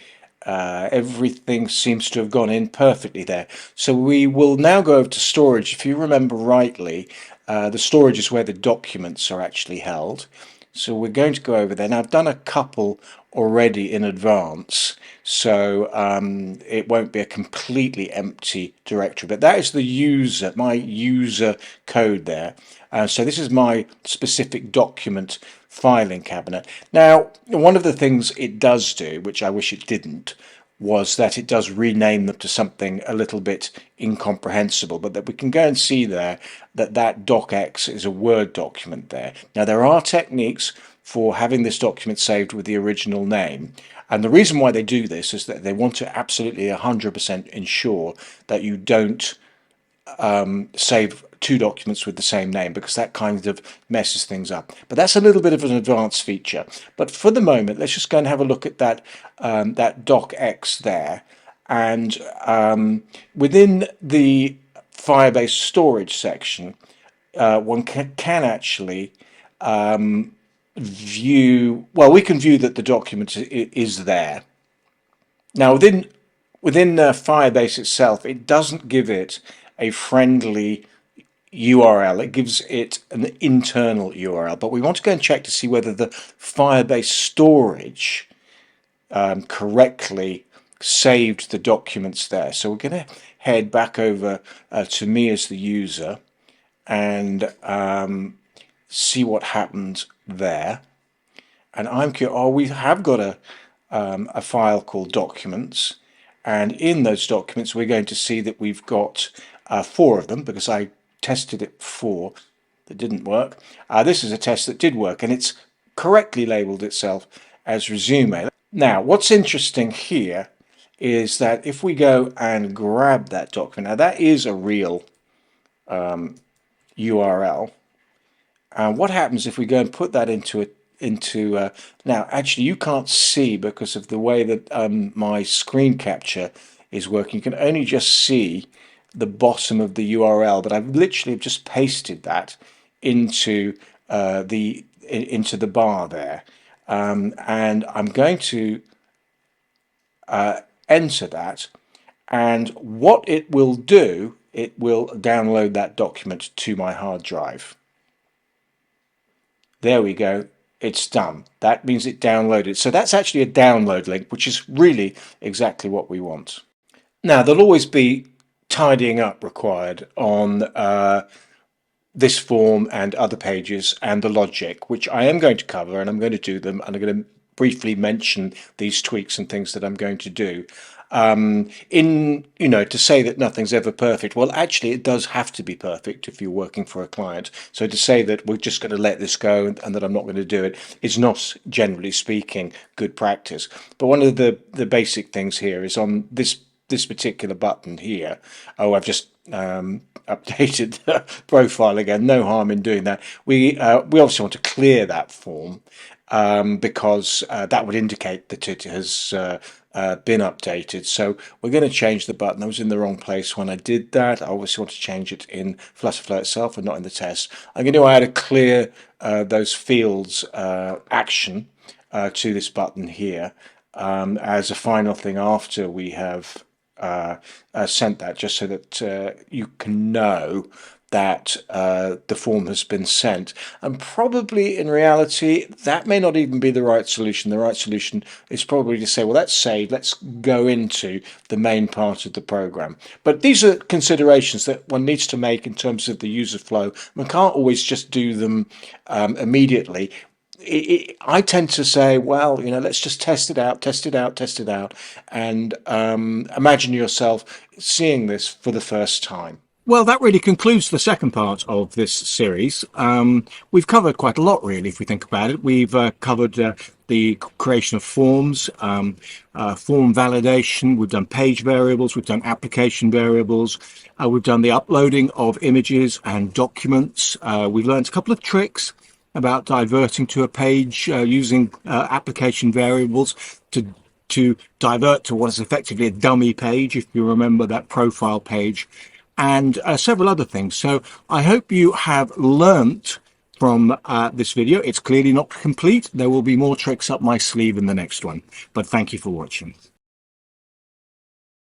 Everything seems to have gone in perfectly there. So we will now go over to storage. If you remember rightly, the storage is where the documents are actually held. So we're going to go over there. Now I've done a couple already in advance, so it won't be a completely empty directory, but that is the user, my user code there. So this is my specific document filing cabinet. Now, one of the things it does do, which I wish it didn't, was that it does rename them to something a little bit incomprehensible, but that we can go and see there that docx is a Word document there. Now there are techniques for having this document saved with the original name, and the reason why they do this is that they want to absolutely 100% ensure that you don't save two documents with the same name, because that kind of messes things up. But that's a little bit of an advanced feature. But for the moment, let's just go and have a look at that docx there. And within the Firebase storage section, one can actually view, well, we can view that the document is there. Now within Firebase itself, it doesn't give it a friendly URL. It gives it an internal URL, but we want to go and check to see whether the Firebase storage correctly saved the documents there. So we're going to head back over to me as the user, and see what happened there. And I'm curious, oh, we have got a file called documents. And in those documents, we're going to see that we've got 4 of them, because I tested it before that didn't work. This is a test that did work, and it's correctly labeled itself as resume. Now, what's interesting here is that if we go and grab that document, now that is a real URL. And what happens if we go and put that into now actually you can't see because of the way that my screen capture is working. You can only just see the bottom of the URL, but I've literally just pasted that into the bar there, and I'm going to enter that, and what it will do, it will download that document to my hard drive. There we go, it's done. That means it downloaded. So that's actually a download link, which is really exactly what we want. Now, there'll always be tidying up required on this form and other pages and the logic, which I am going to cover, and I'm going to do them, and I'm going to briefly mention these tweaks and things that I'm going to do. To say that nothing's ever perfect, well, actually it does have to be perfect if you're working for a client. So to say that we're just going to let this go and that I'm not going to do it is not, generally speaking, good practice. But one of the basic things here is on this particular button here. Oh, I've just updated the profile again. No harm in doing that. We obviously want to clear that form because that would indicate that it has been updated. So we're going to change the button. I was in the wrong place when I did that. I obviously want to change it in FlutterFlow itself and not in the test. I'm going to add a clear those fields action to this button here as a final thing after we have sent that, just so that you can know that the form has been sent. And probably in reality that may not even be the right solution. The right solution is probably to say, well, that's saved, let's go into the main part of the program. But these are considerations that one needs to make in terms of the user flow. One can't always just do them immediately. I tend to say, well, let's just test it out, and imagine yourself seeing this for the first time. Well, that really concludes the second part of this series. We've covered quite a lot, really, if we think about it. We've covered the creation of forms, form validation, we've done page variables, we've done application variables, we've done the uploading of images and documents. We've learned a couple of tricks about diverting to a page using application variables to divert to what is effectively a dummy page, if you remember that profile page, and several other things. So I hope you have learnt from this video. It's clearly not complete. There will be more tricks up my sleeve in the next one, but thank you for watching.